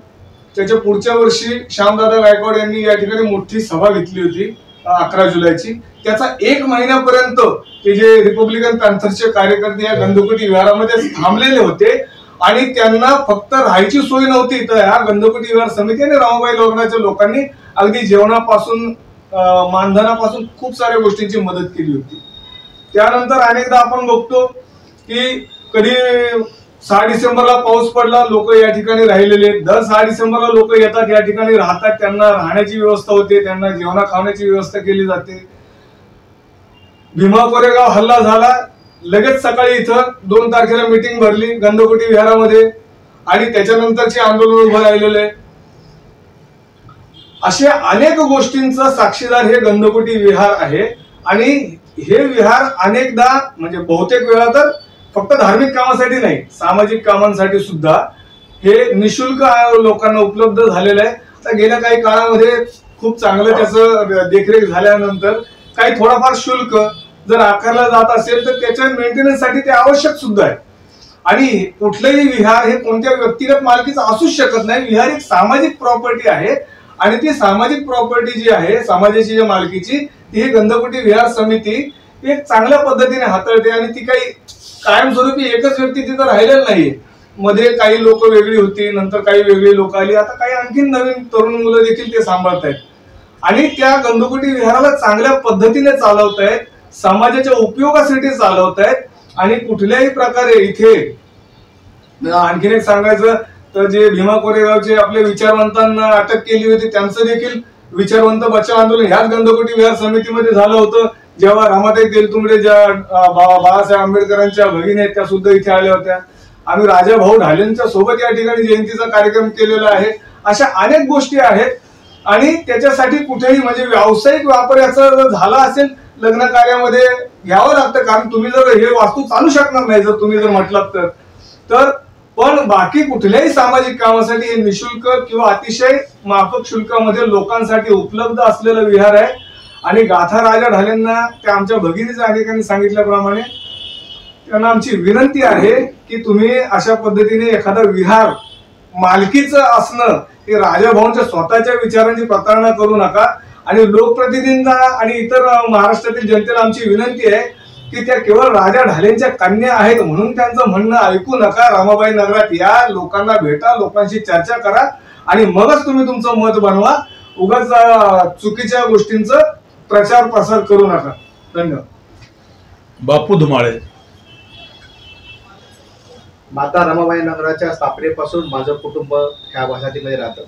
त्याच्या पुढच्या वर्षी श्यामदादा गायकवाड यांनी या ठिकाणी मोठी सभा घेतली होती 11 जुलैची. त्याचा 1 महिन्यापर्यंत ते जे रिपब्लिकन पॅन्थरचे कार्यकर्ते या गंधकुटी विहारामध्ये थांबलेले होते, आणि त्यांना फक्त राहायची सोय नव्हती, तर या गंधकुटी विहार समिती आणि रमाबाई लोकनाच्या लोकांनी अगदी जेवणापासून मानधनापासून खूप साऱ्या गोष्टींची मदत केली होती. त्यानंतर अनेकदा आपण बघतो की कधी 6 डिसेंबरला पाऊस पडला, लोक या ठिकाणी राहिलेले. दर 6 डिसेंबरला लोक येतात, या ठिकाणी राहतात, त्यांना राहण्याची व्यवस्था होते, त्यांना जेवणा खाण्याची व्यवस्था केली जाते. भीमा कोरेगाव हल्ला झाला, लगेच सकाळी इथं 2 तारखेला मीटिंग भरली गंधकुटी विहारामध्ये, आणि त्याच्यानंतरचे आंदोलन उभं राहिलेले. अशा अनेक गोष्टींचा साक्षीदार हे गंधकुटी विहार आहे. आणि हे विहार अनेकदा म्हणजे बहुतेक वेळा तर फक्त धार्मिक कामासाठी नाही, सामाजिक कामांसाठी सुद्धा हे निशुल्क लोकांना उपलब्ध झालेलं आहे. तर गेल्या काही काळामध्ये खूप चांगलं त्याचं देखरेख झाल्यानंतर काही थोडाफार शुल्क जर आकारला जात असेल तर त्याच्या मेंटेनन्ससाठी ते आवश्यक सुद्धा आहे. आणि कुठलंही विहार हे कोणत्या व्यक्तिगत मालकीचं असूच शकत नाही. विहार एक सामाजिक प्रॉपर्टी आहे, आणि ती सामाजिक प्रॉपर्टी जी आहे समाजाची जी मालकीची, ती गंधकुटी विहार समिती एक चांगल्या पद्धतीने हाताळते. आणि ती काही कायमस्वरूपी एकच व्यक्ती तिथं राहिलेलं नाहीये. मध्ये काही लोक वेगळी होती, नंतर काही वेगळी लोक आली, आता काही आणखीन नवीन तरुण मुलं देखील ते सांभाळतायत, आणि त्या गंधकुटी विहाराला चांगल्या पद्धतीने चालवतायत, समाजाच्या उपयोगासाठी चालवतायत. आणि कुठल्याही प्रकारे इथे आणखीन एक सांगायचं तर जे भीमा कोरेगावचे आपले विचारवंतांना अटक केली होती, त्यांचं देखील विचारवंत बचाव आंदोलन ह्याच गंधकुटी विहार समितीमध्ये झालं होतं. जेव्हा रमाताई तेलतुंबडे ज्या बाळासाहेब आंबेडकरांच्या भगिनी आहेत त्या सुद्धा इथे आल्या होत्या. आम्ही राजा भाऊ ढालेंच्या सोबत या ठिकाणी जयंतीचा कार्यक्रम केलेला आहे. अशा अनेक गोष्टी आहेत, आणि त्याच्यासाठी कुठेही म्हणजे व्यावसायिक वापर याचा झाला असेल लग्न कार्यामध्ये घ्यावं लागतं, कारण तुम्ही जर हे वास्तू चालू शकणार नाही जर तुम्ही जर म्हटलात तर. पण बाकी कुठल्याही सामाजिक कामासाठी हे निशुल्क किंवा अतिशय माफक शुल्कामध्ये लोकांसाठी उपलब्ध असलेलं विहार आहे. आणि गाथा राजा ढालेंना त्या आमच्या भगिनीच्या अनेकांनी सांगितल्याप्रमाणे त्यांना आमची विनंती आहे की तुम्ही अशा पद्धतीने एखादा विहार मालकीचं असणं हे राजाभाऊंच्या स्वतःच्या विचारांची प्रतारणा करू नका. आणि लोकप्रतिनिधींना आणि इतर महाराष्ट्रातील जनतेला आमची विनंती आहे की त्या केवळ राजा ढालेंच्या कन्या आहेत म्हणून त्यांचं म्हणणं ऐकू नका. रमाबाई नगरात या, लोकांना भेटा, लोकांशी चर्चा करा, आणि मगच तुम्ही तुमचं मत बनवा. उगाच चुकीच्या गोष्टींचं प्रचार प्रसार करू नका. धन्यवाद. बापू धुमाळे. माता रमाबाई नगराच्या स्थापनेपासून माझं कुटुंब ह्या वसाहतीमध्ये राहतं.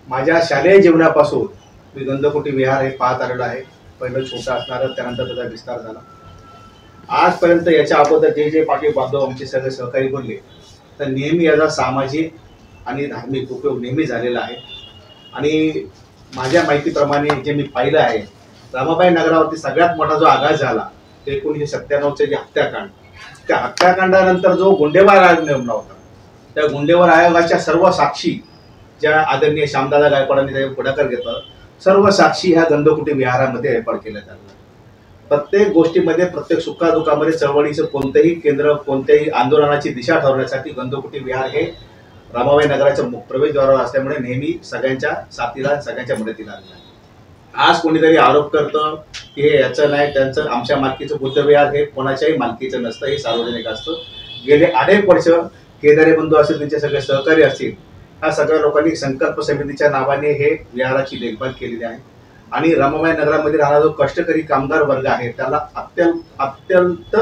माझ्या शालेय जीवनापासून मी गंधकुटी विहार हे पाहत आलेलो आहे. पहिलं छोटं असणारं, त्यानंतर त्याचा विस्तार झाला. आजपर्यंत याच्या अगोदर जे जे पाटील बांधव आमचे सगळे सहकारी बोलले, तर नेहमी याचा सामाजिक आणि धार्मिक उपयोग नेहमी झालेला आहे. आणि माझ्या माहितीप्रमाणे जे मी पाहिलं आहे, रमाबाई नगरावरती सगळ्यात मोठा जो आघात झाला ते 1997चे जे हत्याकांड, त्या हत्याकांडानंतर जो गुंडेवार आयोग नेमला होता, त्या गुंडेवार आयोगाच्या सर्व साक्षी ज्या आदरणीय श्यामदादा गायकवाडांनी त्याचा पुढाकार घेतला, सर्व साक्षी ह्या गंधकुटी विहारामध्ये रेकॉर्ड केल्या जातात. प्रत्येक गोष्टीमध्ये, प्रत्येक सुखादुखामध्ये चळवळीचं कोणतंही केंद्र, कोणत्याही आंदोलनाची दिशा ठरवण्यासाठी गंधकुटी विहार हे रमाबाई नगराच्या प्रवेशद्वारावर असल्यामुळे नेहमी सगळ्यांच्या साथीला, सगळ्यांच्या मदतीला आलेलं आहे. आज कोणीतरी आरोप करतं की हे याचं नाही, त्यांचं, आमच्या मालकीचं बुद्ध विहार हे कोणाच्याही मालकीचं नसतं, हे सार्वजनिक असतं. गेले अनेक वर्ष केदारे बंधू असतील, त्यांचे सगळे सहकारी असतील, ह्या सगळ्या लोकांनी संकल्प समितीच्या नावाने हे विहाराची देखभाल केलेली आहे. आणि रमाबाई नगरामध्ये राहणारा जो कष्टकरी कामगार वर्ग आहे त्याला अत्यंत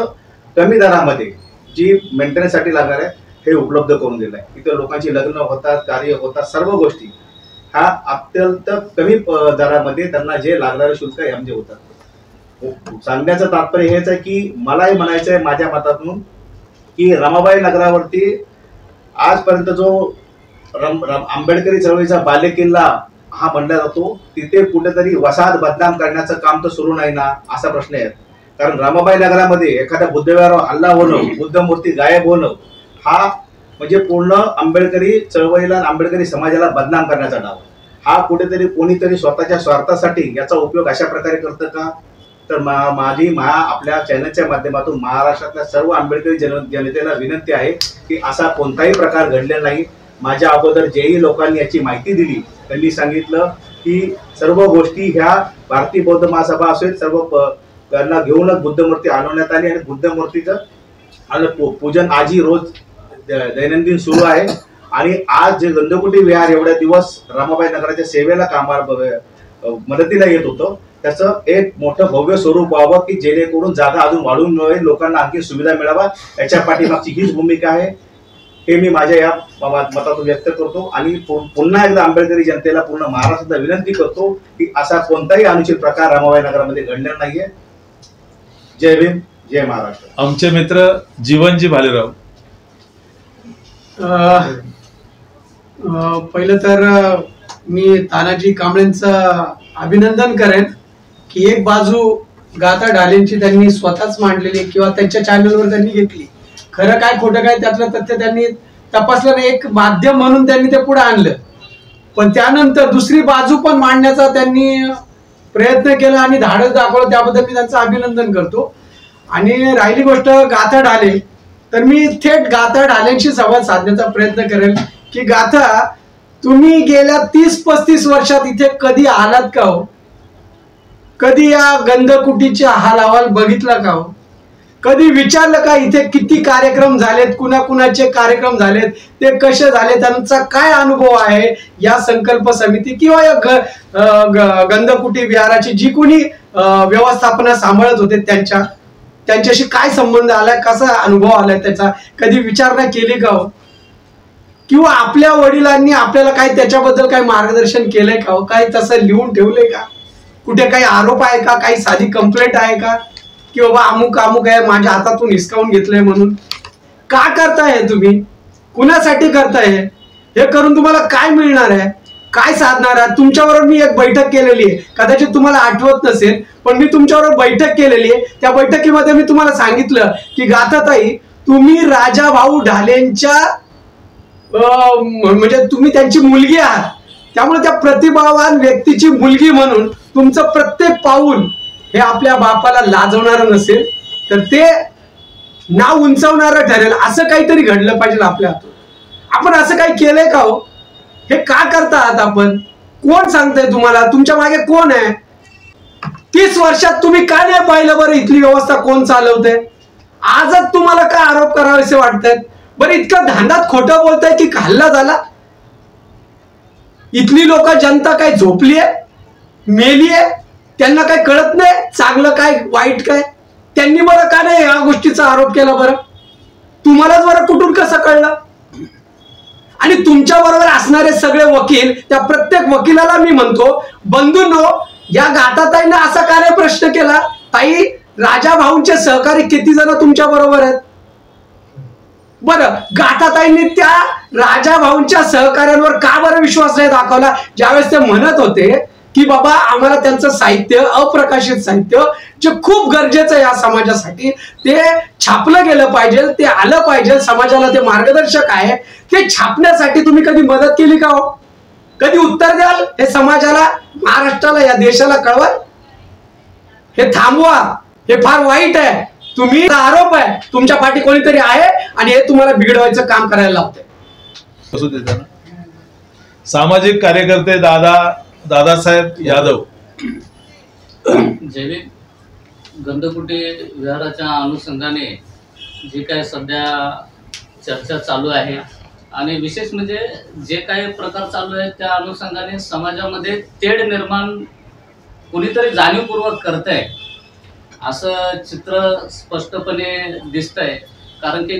कमी दरामध्ये जी मेंटेनन्ससाठी लागणार आहे हे उपलब्ध करून दिलं आहे. इतर लोकांची लग्न होतात, कार्य होतात, सर्व गोष्टी ह्या अत्यंत कमी दरामध्ये त्यांना जे लागणारे शुल्क आहे म्हणजे होतात. सांगण्याचं तात्पर्य हेच आहे की मलाही म्हणायचं आहे माझ्या मतातून की रमाबाई नगरावरती आजपर्यंत जो आंबेडकरी चळवळीचा बालेकिल्ला हा म्हणला जातो, तिथे कुठेतरी वसाहत बदनाम करण्याचं काम तर सुरू नाही ना, असा प्रश्न आहे. कारण रमाबाई नगरामध्ये एखाद्या बुद्धविहारावर हल्ला होणं, बुद्ध मूर्ती गायब होणं, हा म्हणजे पूर्ण आंबेडकरी चळवळीला आंबेडकरी समाजाला बदनाम करण्याचा डाव. हा कुठेतरी कोणीतरी स्वतःच्या स्वार्थासाठी याचा उपयोग अशा प्रकारे करतं का? तर आपल्या चॅनलच्या माध्यमातून महाराष्ट्रातल्या सर्व आंबेडकरी जनतेला विनंती आहे की असा कोणताही प्रकार घडलेला नाही. माझ्या अगोदर जेही लोकांनी याची माहिती दिली त्यांनी सांगितलं की सर्व गोष्टी ह्या भारतीय बौद्ध महासभा असेल सर्व त्यांना घेऊनच बुद्धमूर्ती आणवण्यात आली आणि बुद्धमूर्तीचं पूजन आजही रोज दैनंदिन सुरू आहे. आणि आज जे गंधकुटी विहार एवढ्या दिवस रमाबाई नगराच्या सेवेला कामाला मदतीला येत होतं, त्याचं एक मोठं भव्य स्वरूप व्हावं की जेणेकरून जागा अजून वाढून मिळेल, लोकांना आणखी सुविधा मिळावा, याच्या पाठीमागची हीच भूमिका आहे. हे मी माझ्या या मतातून व्यक्त करतो आणि पुन्हा एकदा आंबेडकरी जनतेला पूर्ण महाराष्ट्राला विनंती करतो की असा कोणताही अनुचित प्रकार रमाबाई नगरामध्ये घडलेला नाहीये. जय भीम, जय महाराष्ट्र. आमचे मित्र जीवनजी भालेराव. पहिलं तर मी तानाजी कांबळेंचं अभिनंदन करेन की एक बाजू गाथा ढालेंची त्यांनी स्वतःच मांडलेली किंवा त्यांच्या चॅनलवर त्यांनी घेतली. खरं काय खोटं काय त्यातलं तथ्य त्यांनी तपासलं नाही, एक माध्यम म्हणून त्यांनी ते पुढे आणलं. पण त्यानंतर दुसरी बाजू पण मांडण्याचा त्यांनी प्रयत्न केला आणि धाडस दाखवलं, त्याबद्दल मी त्यांचं अभिनंदन करतो. आणि राहिली गोष्ट गाथा ढाले, तर मी थेट गाथा ढालेंशी संवाद साधण्याचा प्रयत्न करेल की गाथा, तुम्ही गेल्या 30-35 वर्षात इथे कधी आलात का हो? कधी या गंधकुटीचे हाल अहवाल बघितला का हो? कधी विचारलं का इथे किती कार्यक्रम झालेत, कुणाकुणाचे कार्यक्रम झालेत, ते कसे झाले, त्यांचा काय अनुभव आहे या संकल्प समिती किंवा या गंधकुटी विहाराची जी कोणी व्यवस्थापना सांभाळत होते त्यांच्याशी काय संबंध आलाय, कसा अनुभव आलाय त्याचा कधी विचारणा केली का हो? किंवा आपल्या वडिलांनी आपल्याला काय त्याच्याबद्दल काही मार्गदर्शन केलंय का हो? काही तसं लिहून ठेवलंय का? कुठे काही आरोप आहे का? काही साधी कंप्लेंट आहे का की बाबा अमुक अमुक आहे, माझ्या हातातून हिसकावून घेतलंय म्हणून? का करताय हे तुम्ही? कुणासाठी करताय हे करून तुम्हाला काय मिळणार आहे, काय साधणार आहे? तुमच्याबरोबर मी एक बैठक केलेली आहे, कदाचित तुम्हाला आठवत नसेल, पण मी तुमच्याबरोबर बैठक केलेली आहे. त्या बैठकीमध्ये मी तुम्हाला सांगितलं की गाथाताई, तुम्ही राजाभाऊ ढालेंच्या म्हणजे तुम्ही त्यांची मुलगी आहात, त्यामुळे त्या प्रतिभावान व्यक्तीची मुलगी म्हणून तुमचं प्रत्येक पाऊल हे आपल्या बापाला लाजवणारं नसेल तर ते नाव उंचावणारं ठरेल. असं काहीतरी घडलं पाहिजे आपल्या हातून. आपण असं काही केलंय का हो? हे का करता आहात आपण? कोण सांगतंय तुम्हाला? तुमच्या मागे कोण आहे? 30 वर्षात तुम्ही का नाही पाहिलं बरं इथली व्यवस्था कोण चालवते? आजच तुम्हाला काय आरोप करावेसे वाटतात? बरं इतकं धांदात खोटं बोलताय की हल्ला झाला? इथली लोक जनता काय झोपलीये, मेलीये? त्यांना काय कळत नाही चांगलं काय वाईट काय? त्यांनी बरं का नाही या गोष्टीचा आरोप केला बरं? तुम्हालाच बरं कुठून कसं कळलं? आणि तुमच्या बरोबर असणारे सगळे वकील, त्या प्रत्येक वकिलाला मी म्हणतो, बंधूंनो, या गाथाताईंना असा का नाही प्रश्न केला, ताई राजा भाऊंचे सहकारी किती जण तुमच्या बरोबर आहेत? बरं, गाथाताईंनी त्या राजा भाऊंच्या सहकार्यांवर का बरं विश्वास नाही दाखवला ज्यावेळेस ते म्हणत होते की बाबा आम्हाला त्यांचं साहित्य, अप्रकाशित साहित्य जे खूप गरजेचं आहे या समाजासाठी, ते छापलं गेलं पाहिजे, ते आलं पाहिजे, समाजाला ते मार्गदर्शक आहे, ते छापण्यासाठी तुम्ही कधी मदत केली का हो? कधी उत्तर द्याल हे समाजाला, महाराष्ट्राला, या देशाला कळवाल? हे थांबवा, हे फार वाईट आहे. तुम्ही आरोप आहे तुमच्या पाठी कोणीतरी आहे आणि हे तुम्हाला बिघडवायचं काम करायला लावते. सामाजिक कार्यकर्ते दादासाहेब यादव. जैविक गंधकुटी विहाराच्या अनुषंगाने जे काय सध्या चर्चा चालू आहे आणि विशेष म्हणजे जे काही प्रकार चालू आहेत त्या अनुषंगाने समाजामध्ये तेढ निर्माण कोणीतरी जाणीवपूर्वक करतंय असं चित्र स्पष्टपणे दिसतंय. कारण की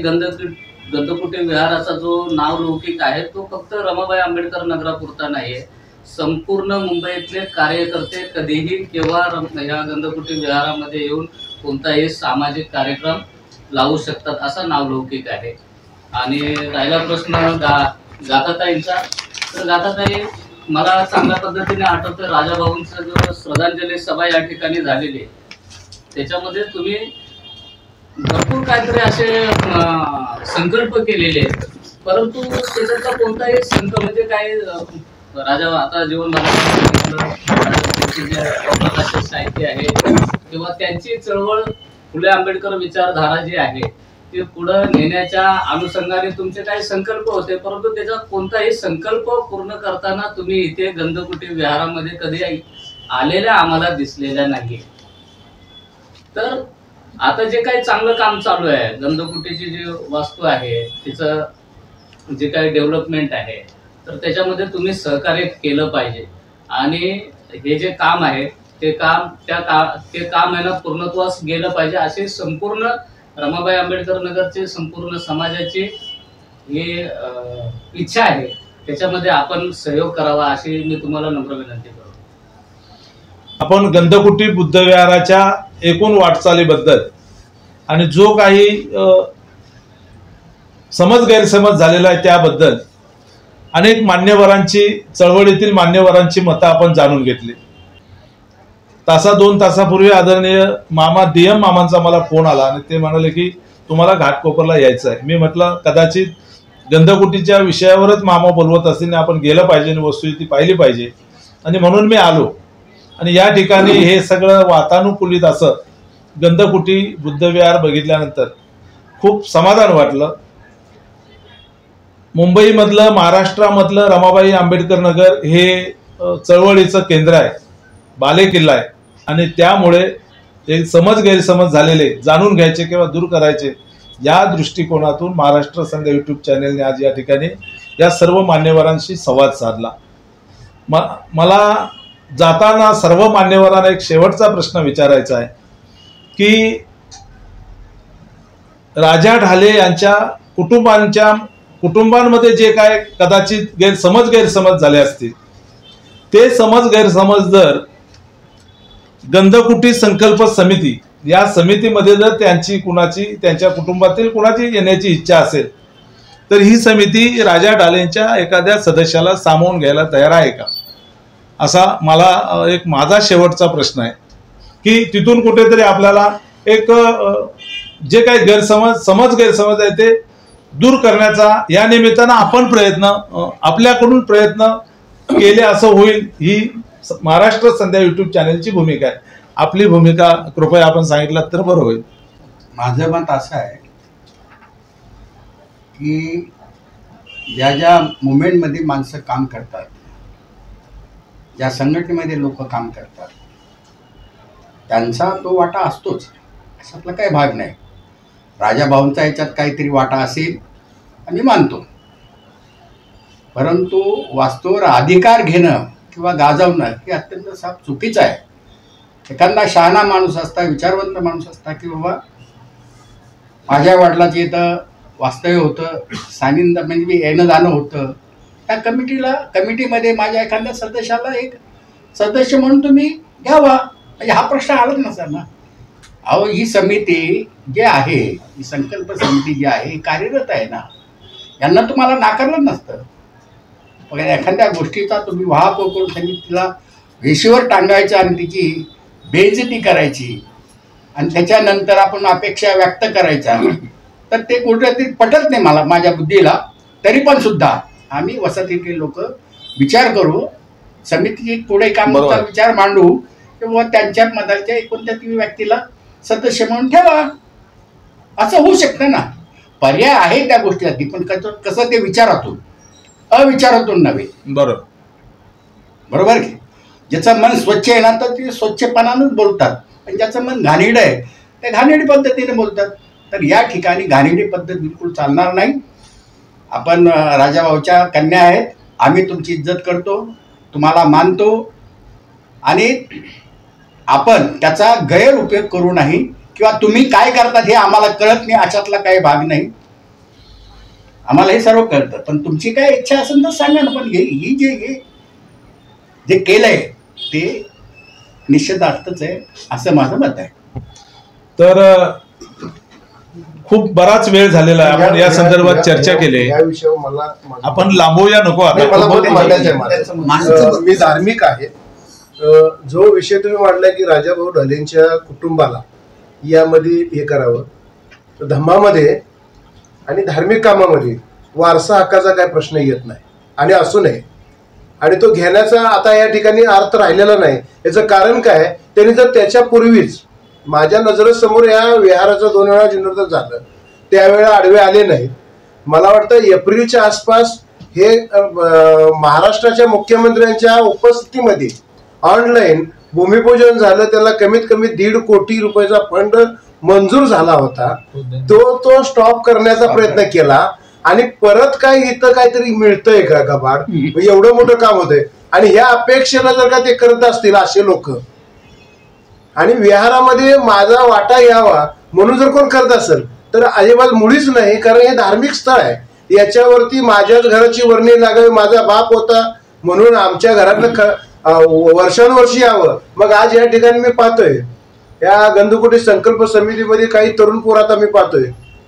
गंधकुटी विहाराचा जो नावलौकिक आहे तो फक्त रमाबाई आंबेडकर नगरापुरता नाही आहे. संपूर्ण मुंबईतले कार्यकर्ते कधीही केव्हा या गंधकुटी विहारामध्ये येऊन कोणताही सामाजिक कार्यक्रम लावू शकतात असा नावलौकिक आहे. आणि राहिला प्रश्न गाथाताईंचा. तर गाथाताई, मला चांगल्या पद्धतीने आठवतं राजाभाऊंचा जो श्रद्धांजली सभा या ठिकाणी झालेली आहे, त्याच्यामध्ये तुम्ही भरपूर काहीतरी असे संकल्प केलेले आहेत, परंतु त्याच्यातला कोणताही म्हणजे काय राजा आता जीवन जे साहित्य आहे किंवा त्यांची चळवळ फुले आंबेडकर विचारधारा जी आहे ते पुढे नेण्याच्या अनुषंगाने तुमचे काही संकल्प होते, परंतु त्याचा कोणताही संकल्प पूर्ण करताना तुम्ही इथे गंधकुटी विहारामध्ये कधी आलेल्या आम्हाला दिसलेल्या नाही. तर आता जे काही चांगलं काम चालू आहे, गंधकुटीची जी वास्तू आहे तिचं जे काही डेव्हलपमेंट आहे, तर त्याच्यामध्ये तुम्ही सहकार्य केलं पाहिजे. आणि हे जे काम आहे ते काम आहे ना पूर्णत्वास गेलं पाहिजे, अशी संपूर्ण रमाबाई आंबेडकर नगरची संपूर्ण समाजाची ही इच्छा आहे. त्याच्यामध्ये आपण सहयोग करावा अशी मी तुम्हाला नम्र विनंती करतो. आपण गंधकुटी बुद्धविहाराच्या एकूण वाटचालीबद्दल आणि जो काही समज गैरसमज झालेला आहे त्याबद्दल अनेक मान्यवरांची, चळवळीतील मान्यवरांची मतं आपण जाणून घेतली. 2 तासापूर्वी आदरणीय मामा DM मामांचा मला फोन आला आणि ते म्हणाले की तुम्हाला घाटकोपरला यायचं आहे. मी म्हटलं कदाचित गंधकुटीच्या विषयावरच मामा बोलवत असतील, आपण गेलं पाहिजे आणि वस्तुस्थिती पाहिली पाहिजे, आणि म्हणून मी आलो. आणि या ठिकाणी हे सगळं वातानुकूलित असं गंधकुटी बुद्धविहार बघितल्यानंतर खूप समाधान वाटलं. मुंबईमधलं, महाराष्ट्रामधलं रमाबाई आंबेडकर नगर हे चळवळीचं केंद्र आहे, बालेकिल्ला आहे, आणि त्यामुळे ते समज गैरसमज झालेले जाणून घ्यायचे किंवा दूर करायचे या दृष्टिकोनातून महाराष्ट्र संध्या यूट्यूब चॅनेलने आज या ठिकाणी या सर्व मान्यवरांशी संवाद साधला. मला जाताना सर्व मान्यवरांना एक शेवटचा प्रश्न विचारायचा आहे की राजा ढाले यांच्या कुटुंबांमध्ये जे काय कदाचित गैरसमज झाले असतील, ते समज गैरसमज जर गंधकुटी संकल्प समिती या समितीमध्ये जर त्यांच्या कुटुंबातील कुणाची येण्याची इच्छा असेल तर ही समिती राजा ढालेंच्या एखाद्या सदस्याला सामावून घ्यायला तयार आहे का, असा मला एक माझा शेवटचा प्रश्न आहे. की तिथून कुठेतरी आपल्याला एक जे काही गैरसमज आहे ते दूर करण्याचा या निमित्तानं आपण आपल्याकडून प्रयत्न केले असं होईल, ही महाराष्ट्र संध्या यूट्यूब चॅनलची भूमिका आहे. आपली भूमिका कृपया आपण सांगितलं तर बरं होईल. माझं मत असं आहे की ज्या मुवमेंटमध्ये माणसं काम करतात, ज्या संघटनेमध्ये लोक काम करतात, त्यांचा तो वाटा असतोच, अशातला काही भाग नाही. राजाभाऊंचा याच्यात काहीतरी वाटा असेल आणि मानतो, परंतु वास्तवावर अधिकार घेणं किंवा गाजवणं हे अत्यंत चुकीचं आहे. एखादा शहाणा माणूस असता, विचारवंत माणूस असता की बाबा माझ्या वडिलाचं इथं वास्तव्य होतं, सानिंद म्हणजे येणं जाणं होतं, त्या कमिटीमध्ये माझ्या एखाद्या सदस्याला एक सदस्य म्हणून तुम्ही घ्यावा, म्हणजे हा प्रश्न आलाच नसता ना. अहो, ही समिती जी आहे, ही संकल्प समिती जी आहे कार्यरत आहे ना, यांना तुम्हाला नाकारलं नसतं. पण एखाद्या गोष्टीचा तुम्ही वाहापोह करून समितीला वेशीवर टांगायचं आणि तिची बेइज्जती करायची आणि त्याच्यानंतर आपण अपेक्षा व्यक्त करायच्या, तर ते कुठेतरी पटत नाही मला, माझ्या बुद्धीला. तरी पण सुद्धा आम्ही वसतीतील लोक विचार करू, समितीची पुढे कामाचा विचार मांडू किंवा त्यांच्या मताच्या कोणत्या व्यक्तीला सदस्य म्हणून ठेवा, असं होऊ शकतं ना. पर्याय आहे त्या गोष्टीसाठी, पण कसं ते विचारातून, अविचारातून नव्हे. बरोबर की ज्याचं मन स्वच्छ आहे ना तर ते स्वच्छपणानंच बोलतात, आणि ज्याचं मन घाणेरडं आहे ते घाणेरडी पद्धतीने बोलतात. तर या ठिकाणी घाणेरडी पद्धत बिलकुल चालणार नाही. आपण राजाभाऊच्या कन्या आहेत, आम्ही तुमची इज्जत करतो, तुम्हाला मानतो, आणि आपण त्याचा गैरउपयोग करू नाही किंवा तुम्ही काय करतात हे आम्हाला कळत नाही अशातला काही भाग नाही. आम्हाला हे सर्व कळतं, पण तुमची काय इच्छा असेल तर सांगा ना. पण ही जे केलंय ते निश्चितार्थच आहे असं माझं मत आहे. तर खूप बराच वेळ झालेला आहे. आपण या संदर्भात चर्चा केली. या विषयावर मला आपण लांबवूया नको मला आता. मत मांडायचं आहे. मी धार्मिक आहे. जो विषय तुम्ही मांडलाय की राजाभाऊ ढालेंच्या कुटुंबाला यामध्ये हे करावं, धम्मामध्ये आणि धार्मिक कामामध्ये वारसा हक्काचा काय प्रश्न येत नाही आणि असू नये, आणि तो घेण्याचा आता या ठिकाणी अर्थ राहिलेला नाही. याचं कारण काय, त्यांनी जर त्याच्या पूर्वीच माझ्या नजरेसमोर या विहाराचं 2 वेळा जीर्णोद्धार झालं, त्यावेळेला आडवे आले नाहीत. मला वाटतं एप्रिलच्या आसपास हे महाराष्ट्राच्या मुख्यमंत्र्यांच्या उपस्थितीमध्ये ऑनलाईन भूमिपूजन झालं. त्याला कमीत कमी 1.5 कोटी रुपयाचा फंड मंजूर झाला होता. तो स्टॉप करण्याचा प्रयत्न केला आणि परत काय इथं काहीतरी मिळतंय का कबाड, एवढं मोठं काम होतंय. आणि ह्या अपेक्षेला जर का ते करत असतील असे लोक, आणि विहारामध्ये माझा वाटा यावा म्हणून जर कोण करत असेल तर अजिबात मुळीच नाही. कारण हे धार्मिक स्थळ आहे, याच्यावरती माझ्याच घराची वर्णी लागावी. माझा बाप होता म्हणून आमच्या घरातलं वर्षानुवर्षी यावं. मग आज या ठिकाणी मी पाहतोय या गंधकुटी संकल्प समितीमध्ये काही तरुण पोरात आम्ही पाहतोय,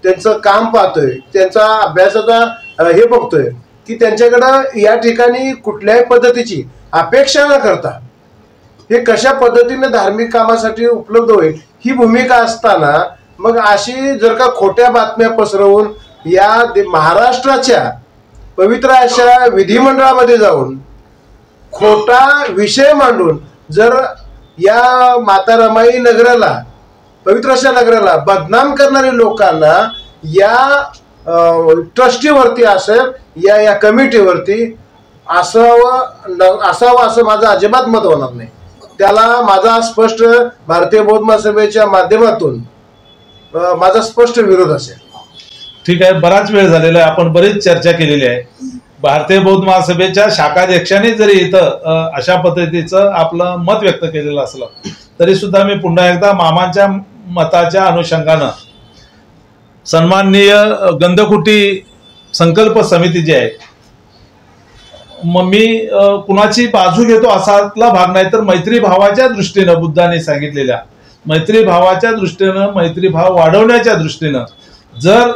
त्यांचं काम पाहतोय, त्यांचा अभ्यासाचा हे बघतोय की त्यांच्याकडं या ठिकाणी कुठल्याही पद्धतीची अपेक्षा न करता हे कशा पद्धतीने धार्मिक कामासाठी उपलब्ध होईल ही भूमिका असताना, मग अशी जर का खोट्या बातम्या पसरवून या महाराष्ट्राच्या पवित्र अशा विधिमंडळामध्ये जाऊन खोटा विषय मांडून जर या माता रमाई नगराला, पवित्र अशा नगराला बदनाम करणाऱ्या लोकांना या ट्रस्टीवरती असेल या कमिटीवरती असावं असं माझं अजिबात मत होणार नाही. त्याला माझा स्पष्ट भारतीय बौद्ध महासभेच्या माध्यमातून माझा स्पष्ट विरोध असेल. ठीक आहे, बराच वेळ झालेला आहे, आपण बरीच चर्चा केलेली आहे. भारतीय बौद्ध महासभेच्या शाखाध्यक्षांनी जरी इथं अशा पद्धतीचं आपलं मत व्यक्त केलेलं असलं तरी सुद्धा मी पुन्हा एकदा मामांच्या मताच्या अनुषंगानं सन्माननीय गंधकुटी संकल्प समिती जी आहे, मग मी कुणाची बाजू घेतो असातला भाग नाही, तर मैत्रीभावाच्या दृष्टीनं बुद्धाने सांगितलेल्या मैत्रीभावाच्या दृष्टीनं, मैत्रीभाव वाढवण्याच्या दृष्टीनं जर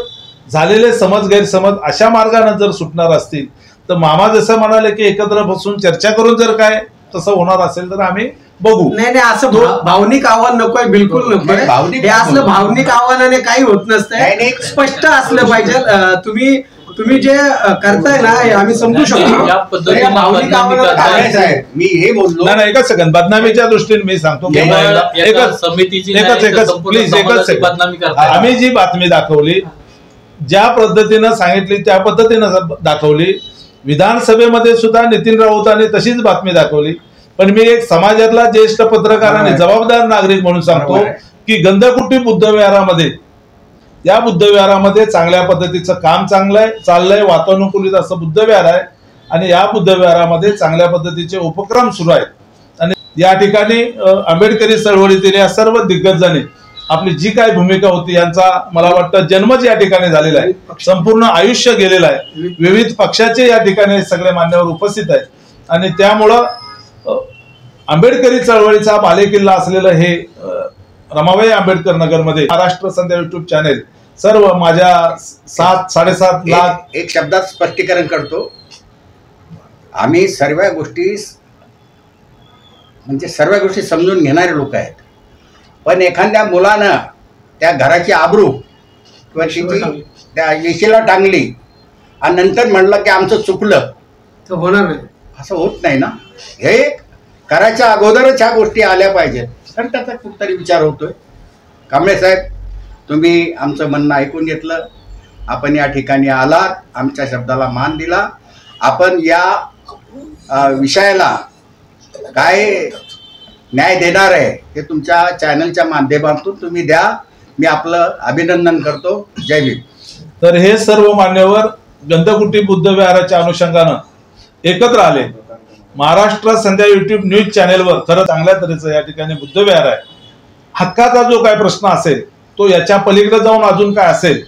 झालेले समज गैरसमज अशा मार्गाने जर सुटणार असतील तर मामा जसं म्हणाले की एकत्र बसून चर्चा करून जर काय तसं होणार असेल तर आम्ही बघू. नाही असं भावनिक आव्हान नकोय, बिलकुल नकोय. हे असलं भावनिक आव्हानाने काही होत नसतंय, स्पष्ट असलं पाहिजे. तुम्ही जे करताय ना हे आम्ही समजू शकतो. या पद्धतीने भावनिक आव्हान मी हे बोललो नाही, एकच सेकंद. बदनामीच्या दृष्टीने मी सांगतो, आम्ही जी बातमी दाखवली, ज्या पद्धतीनं सांगितली त्या पद्धतीनं दाखवली. विधानसभेमध्ये सुद्धा नितीन राऊतांनी तशीच बातमी दाखवली. पण मी एक समाजातला ज्येष्ठ पत्रकार आणि जबाबदार नागरिक म्हणून सांगतो की गंधकुटी बुद्धविहारामध्ये, या बुद्धविहारामध्ये चांगल्या पद्धतीचं काम चाललंय. वातानुकूलित असं बुद्धविहार आहे आणि या बुद्धविहारामध्ये चांगल्या पद्धतीचे उपक्रम सुरू आहेत. आणि या ठिकाणी आंबेडकरी चळवळीतील या सर्व दिग्गजांनी आपली जी काय भूमिका होती यांचा मला वाटतं जन्मच या ठिकाणी झालेला आहे, संपूर्ण आयुष्य गेलेलं आहे. विविध पक्षाचे या ठिकाणी सगळे मान्यवर उपस्थित आहेत आणि त्यामुळं आंबेडकरी चळवळीचा बालेकिल्ला असलेलं हे रमाबाई आंबेडकर नगरमध्ये महाराष्ट्र संध्या युट्यूब चॅनेल सर्व माझ्या 7-7.5 लाख एक शब्दात स्पष्टीकरण करतो. आम्ही सर्व गोष्टी समजून घेणारे लोक आहेत. पण एखाद्या मुलानं त्या घराची आबरू किंवा तिची त्या येशीला टांगली आणि नंतर म्हणलं की आमचं चुकलं तर होणार नाही, असं होत नाही ना. हे करायच्या अगोदरच ह्या गोष्टी आल्या पाहिजेत, तर त्याचा कुठतरी विचार होतोय. कांबळे साहेब, तुम्ही आमचं म्हणणं ऐकून घेतलं. आपण या ठिकाणी आलात, आमच्या शब्दाला मान दिला. आपण या विषयाला काय न्याय देणार आहे ते तुमच्या चॅनलच्या माध्यमातून तुम्ही द्या. मी आपलं अभिनंदन करतो. जय भीम. तर हे सर्व मान्यवर गंधकुटी बुद्धविहाराच्या अनुषंगानं एकत्र आले. महाराष्ट्र संध्या युट्यूब न्यूज चॅनेलवर खरं चांगल्या तऱ्हेचं या ठिकाणी बुद्धविहार आहे. हक्काचा जो काय प्रश्न असेल तो याच्या पलीकडे जाऊन अजून काय असेल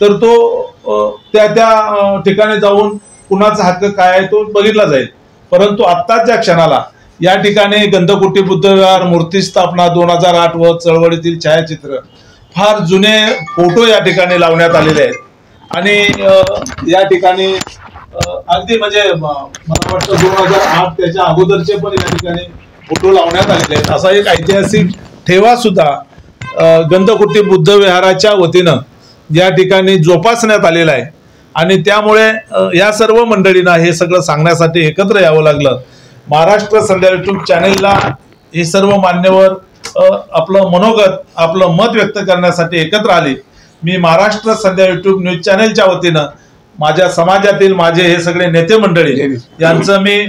तर तो त्या ठिकाणी जाऊन कुणाचा हक्क काय आहे तो बघितला जाईल. परंतु आत्ताच्या क्षणाला या ठिकाणी गंधकुटी बुद्धविहार, मूर्ती स्थापना, 2008 व चळवळीतील छायाचित्र फार जुने फोटो या ठिकाणी लावण्यात आलेले आहेत आणि या ठिकाणी अगदी म्हणजे मला वाटतं 2008 त्याच्या अगोदरचे पण या ठिकाणी फोटो लावण्यात आलेले आहेत. असा एक ऐतिहासिक ठेवा सुद्धा गंधकुटी बुद्ध विहाराच्या वतीनं या ठिकाणी जोपासण्यात आलेला आहे आणि त्यामुळे या सर्व मंडळींना हे सगळं सांगण्यासाठी एकत्र यावं लागलं. महाराष्ट्र संध्या युट्यूब चॅनेलला हे सर्व मान्यवर आपलं मनोगत आपलं मत व्यक्त करण्यासाठी एकत्र आले. मी महाराष्ट्र संध्या युट्यूब न्यूज चॅनेलच्या वतीनं माझ्या समाजातील माझे हे सगळे नेते मंडळी यांचं मी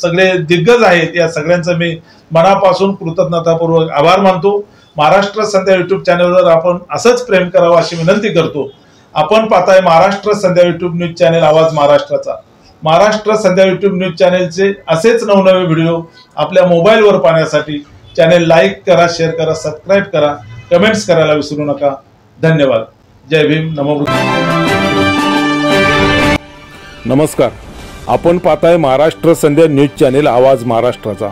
सगळे दिग्गज आहेत या सगळ्यांचं मी मनापासून कृतज्ञतापूर्वक आभार मानतो. महाराष्ट्र संध्या युट्यूब चॅनेलवर आपण असंच प्रेम करावं अशी विनंती करतो. आपण पाहताय महाराष्ट्र संध्या युट्यूब न्यूज चॅनेल आवाज महाराष्ट्राचा. महाराष्ट्र संध्या युट्यूब न्यूज चॅनेलचे असेच नवनवे व्हिडिओ आपल्या मोबाईलवर पाहण्यासाठी चॅनेल लाईक करा, शेअर करा, सबस्क्राईब करा, कमेंट्स करायला विसरू नका. धन्यवाद. जय भीम. नमो बुद्धाय. नमस्कार. आपण पाहताय महाराष्ट्र संध्या न्यूज चॅनेल आवाज महाराष्ट्राचा.